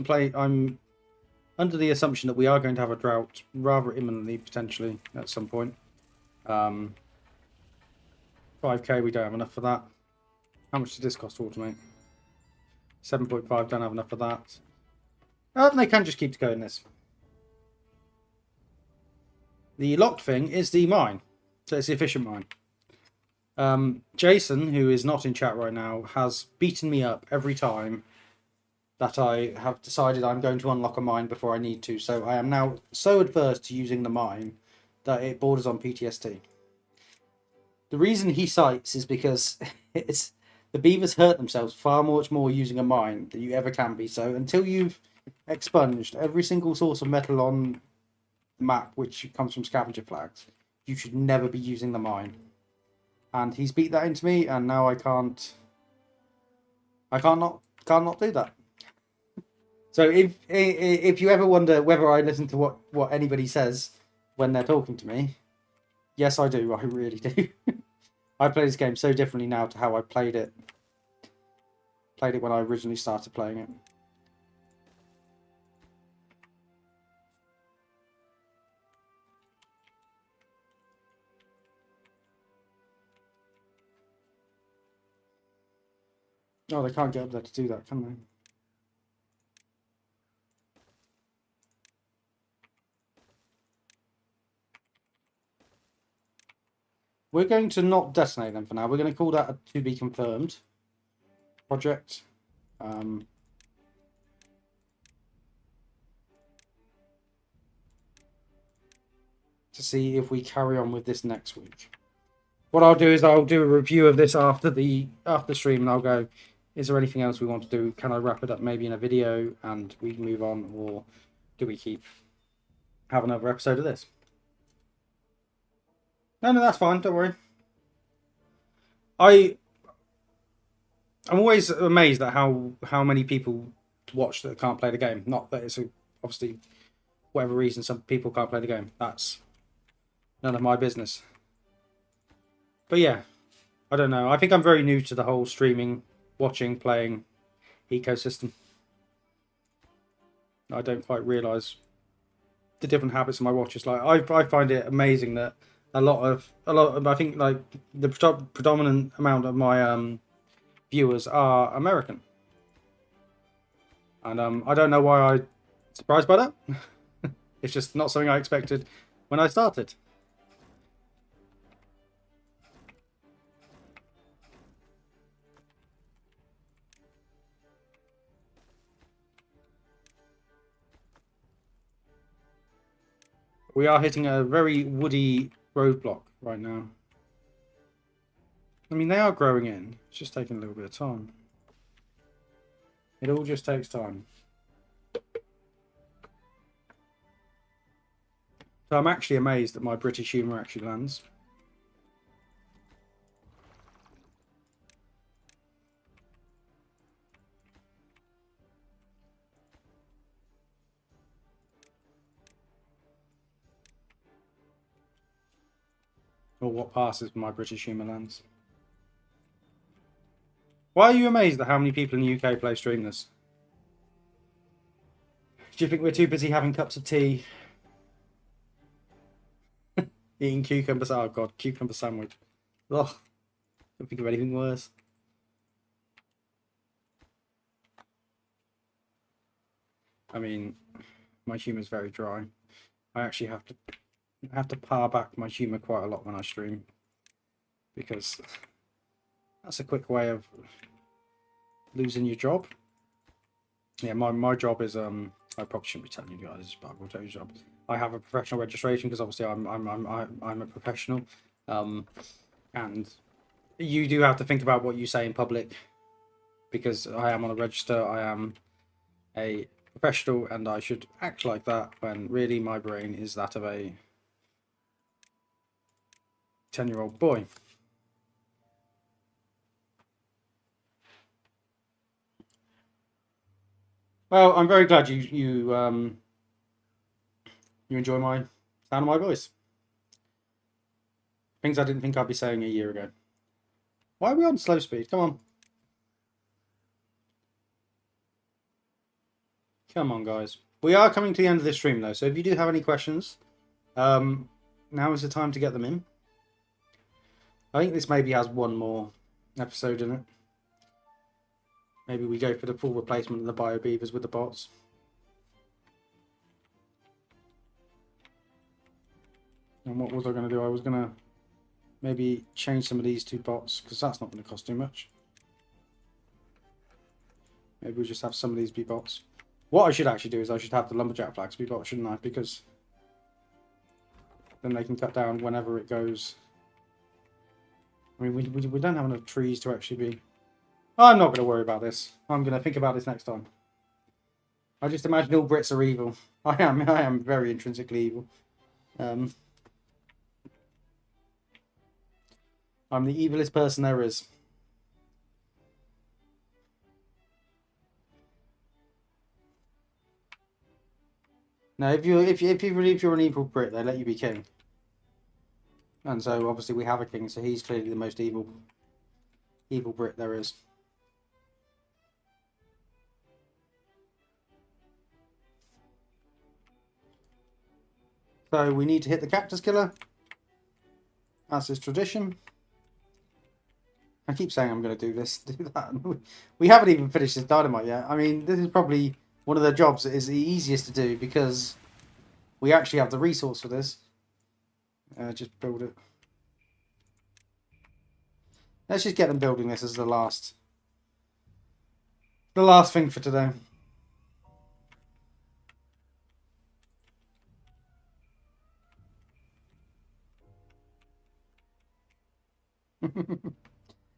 the assumption that we are going to have a drought rather imminently, potentially, at some point. 5k, we don't have enough for that. How much does this cost to automate? 7.5, don't have enough for that. They can just keep going this. The locked thing is the mine. So it's the efficient mine. Jason, who is not in chat right now, has beaten me up every time that I have decided I'm going to unlock a mine before I need to. So I am now so adverse to using the mine that it borders on PTSD. The reason he cites is because it's the beavers hurt themselves far much more using a mine than you ever can be. So until you've expunged every single source of metal on the map, which comes from scavenger flags, you should never be using the mine. And he's beat that into me, and now I can't not do that. So if you ever wonder whether I listen to what anybody says when they're talking to me, yes, I do. I really do. I play this game so differently now to how I played it when I originally started playing it. Oh, they can't get up there to do that, can they? We're going to not detonate them for now. We're going to call that a to be confirmed project. To see if we carry on with this next week. What I'll do is I'll do a review of this after the stream, and I'll go, is there anything else we want to do? Can I wrap it up maybe in a video and we can move on, or do we have another episode of this? No, that's fine. Don't worry. I'm always amazed at how many people watch that can't play the game. Not that it's obviously whatever reason some people can't play the game. That's none of my business. But yeah, I don't know. I think I'm very new to the whole streaming, watching, playing ecosystem. I don't quite realise the different habits of my watchers. Like I find it amazing that a lot of I think like the predominant amount of my viewers are American, and I don't know why I'm surprised by that. It's just not something I expected when I started. We are hitting a very woody roadblock right now. I mean, they are growing in. It's just taking a little bit of time. It all just takes time. So I'm actually amazed that my British humour actually lands. Or what passes for my British humour lands. Why are you amazed at how many people in the UK play Stream this? Do you think we're too busy having cups of tea? Eating cucumbers? Oh god, cucumber sandwich. Ugh. Don't think of anything worse. I mean, my humour's very dry. I actually have to par back my humour quite a lot when I stream, because that's a quick way of losing your job. Yeah, my job is I probably shouldn't be telling you guys, but I will tell you job. I have a professional registration because obviously I'm a professional, and you do have to think about what you say in public, because I am on a register. I am a professional, and I should act like that when really my brain is that of a 10-year-old boy. Well, I'm very glad you enjoy my sound of my voice. Things I didn't think I'd be saying a year ago. Why are we on slow speed? Come on. Come on, guys. We are coming to the end of this stream, though, so if you do have any questions, now is the time to get them in. I think this maybe has one more episode in it. Maybe we go for the full replacement of the bio beavers with the bots. And what was I going to do? I was going to maybe change some of these two bots, because that's not going to cost too much. Maybe we'll just have some of these be bots. What I should actually do is I should have the lumberjack flags be bots, shouldn't I? Because then they can cut down whenever it goes. I mean, we don't have enough trees to actually be... I'm not going to worry about this. I'm going to think about this next time. I just imagine all Brits are evil. I am very intrinsically evil. I'm the evilest person there is. Now, if you're an evil Brit, they let you be king. And so obviously we have a king, so he's clearly the most evil Brit there is. So we need to hit the cactus killer. That's his tradition. I keep saying I'm going to do this, do that. We haven't even finished this dynamite yet. I mean, this is probably one of the jobs that is the easiest to do because we actually have the resource for this. Just build it. Let's just get them building this as the last thing for today.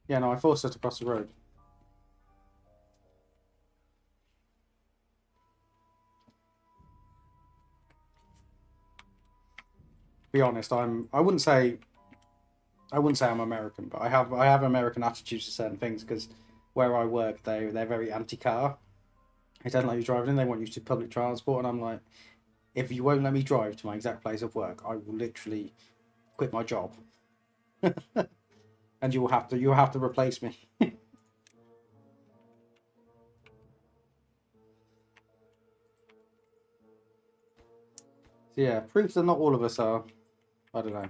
Yeah, no, I forced her to cross the road. To be honest, I wouldn't say I'm American, but I have American attitudes to certain things because where I work, they're very anti-car. They don't like you driving in. They want you to public transport, and I'm like, if you won't let me drive to my exact place of work, I will literally quit my job, and you'll have to replace me. So yeah, proof that not all of us are. I don't know.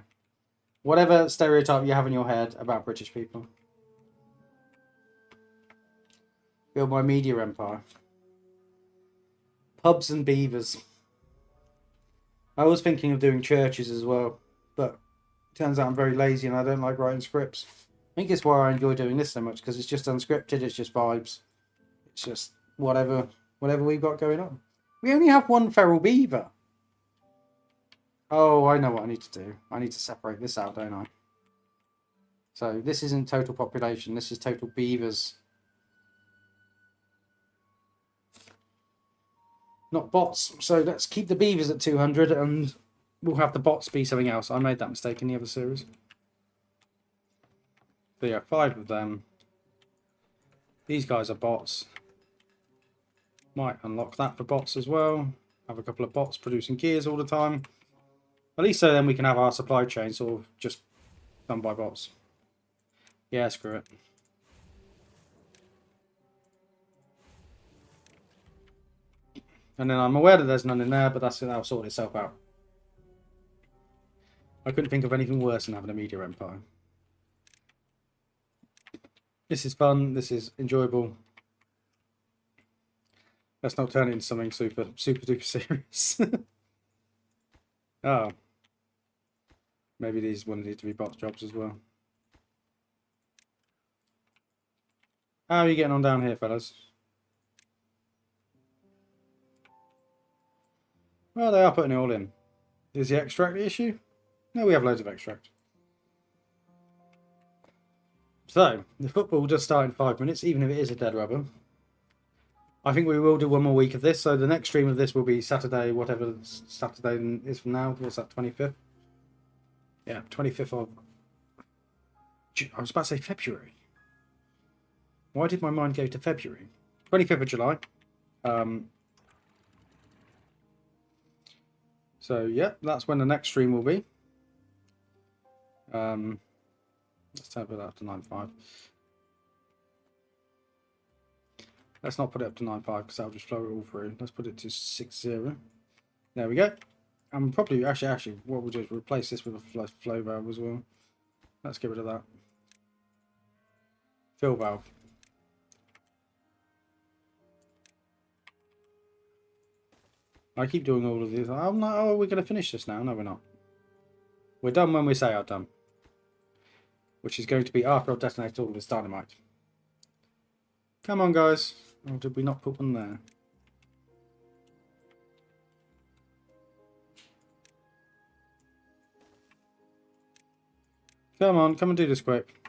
Whatever stereotype you have in your head about British people. Build my media empire. Pubs and beavers. I was thinking of doing churches as well, but it turns out I'm very lazy and I don't like writing scripts. I think it's why I enjoy doing this so much, because it's just unscripted, it's just vibes. It's just whatever we've got going on. We only have one feral beaver. Oh, I know what I need to do. I need to separate this out, don't I? So this isn't total population, this is total beavers. Not bots. So let's keep the beavers at 200 and we'll have the bots be something else. I made that mistake in the other series. But yeah, 5 of them. These guys are bots. Might unlock that for bots as well. Have a couple of bots producing gears all the time. At least so then we can have our supply chain sort of just done by bots. Yeah, screw it. And then I'm aware that there's none in there, but that'll sort itself out. I couldn't think of anything worse than having a media empire. This is fun. This is enjoyable. Let's not turn it into something super duper serious. Oh. Maybe these will need to be bot jobs as well. How are you getting on down here, fellas? Well, they are putting it all in. Is the extract the issue? No, we have loads of extract. So, the football will just start in 5 minutes, even if it is a dead rubber. I think we will do one more week of this, so the next stream of this will be Saturday, whatever Saturday is from now. What's that, 25th? Yeah, 25th of... I was about to say February. Why did my mind go to February? 25th of July. So, yeah, that's when the next stream will be. Let's turn it up to 9.5. Let's not put it up to 9.5 because that'll just flow it all through. Let's put it to 6.0. There we go. And probably, actually, what we'll do is replace this with a flow valve as well. Let's get rid of that. Fill valve. I keep doing all of these. I'm not, oh, we're going to finish this now. No, we're not. We're done when we say are done. Which is going to be after I've detonated all this dynamite. Come on, guys. Or did we not put one there? Come on, come and do this quick.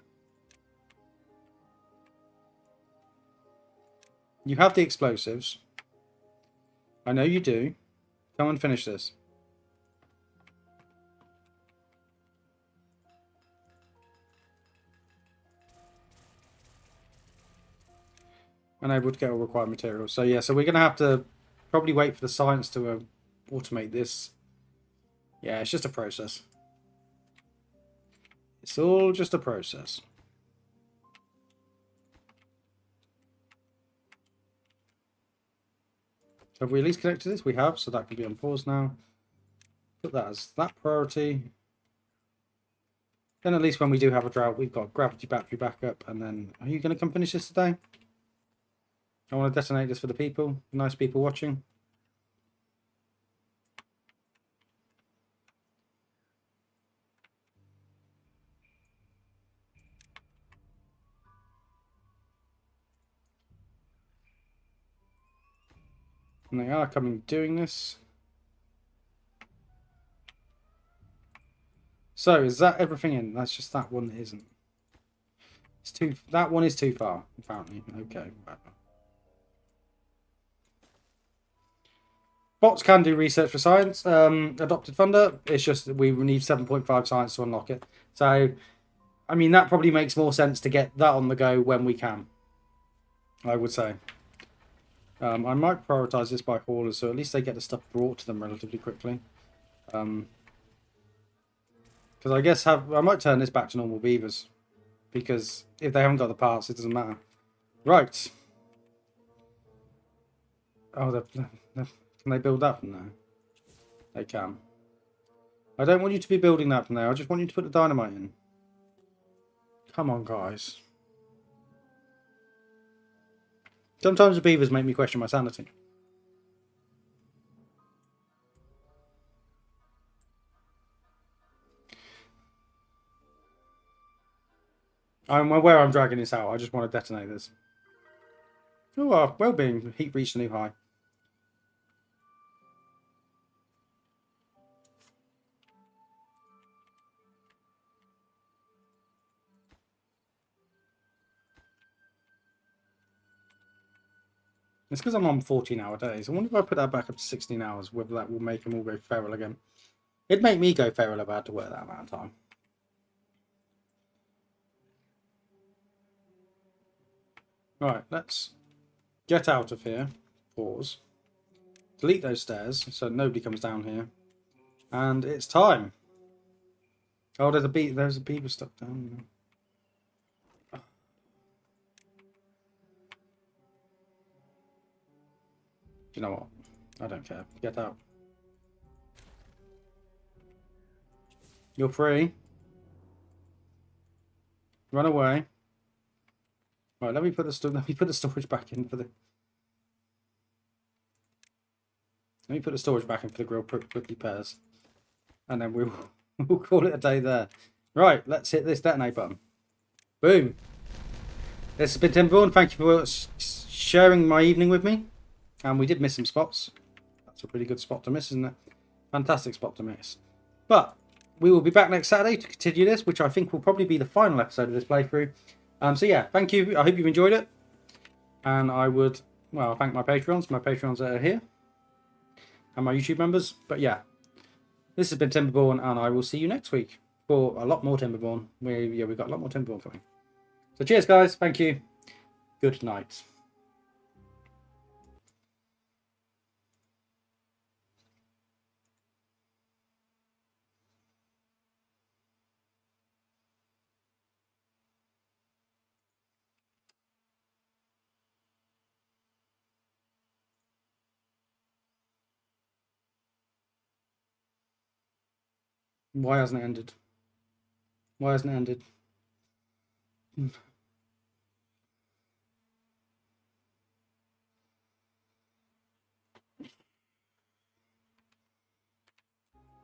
You have the explosives. I know you do. Come and finish this. Unable to get all required materials. So yeah, so we're going to have to probably wait for the science to automate this. Yeah, it's just a process. It's all just a process. Have we at least connected this? We have, so that can be on pause now. Put that as that priority. Then at least when we do have a drought, we've got gravity battery backup. And then, are you going to come finish this today? I want to detonate this for the people, nice people watching. And they are coming doing this. So is that everything in? That's just that one that isn't. It's too. That one is too far, apparently. Okay, whatever. Bots can do research for science. Adopted funder. It's just that we need 7.5 science to unlock it. So, I mean, that probably makes more sense to get that on the go when we can. I would say. I might prioritize this by haulers, so at least they get the stuff brought to them relatively quickly. Because I guess I might turn this back to normal beavers, because if they haven't got the parts, it doesn't matter. Right. Oh, can they build that from there? They can. I don't want you to be building that from there. I just want you to put the dynamite in. Come on, guys. Sometimes the beavers make me question my sanity. I'm aware I'm dragging this out. I just want to detonate this. Oh, our well-being heat reached a new high. It's because I'm on 14-hour days. I wonder if I put that back up to 16 hours, whether that will make them all go feral again. It'd make me go feral if I had to work that amount of time. Right, let's get out of here. Pause. Delete those stairs so nobody comes down here. And it's time. Oh, there's a beaver stuck down. You know what? I don't care. Get out. You're free. Run away. Right, let me put the storage back in for the. Let me put the storage back in for the grill quickly pairs, and then we'll call it a day there. Right, let's hit this detonate button. Boom. This has been Timberborn. Thank you for sharing my evening with me. And we did miss some spots. That's a pretty good spot to miss, isn't it? Fantastic spot to miss. But we will be back next Saturday to continue this, which I think will probably be the final episode of this playthrough. So yeah, thank you. I hope you've enjoyed it. And I would, well, thank my Patreons. My Patreons that are here. And my YouTube members. But yeah, this has been Timberborn, and I will see you next week for a lot more Timberborn. We've got a lot more Timberborn coming. So cheers, guys. Thank you. Good night. Why hasn't it ended? Why hasn't it ended?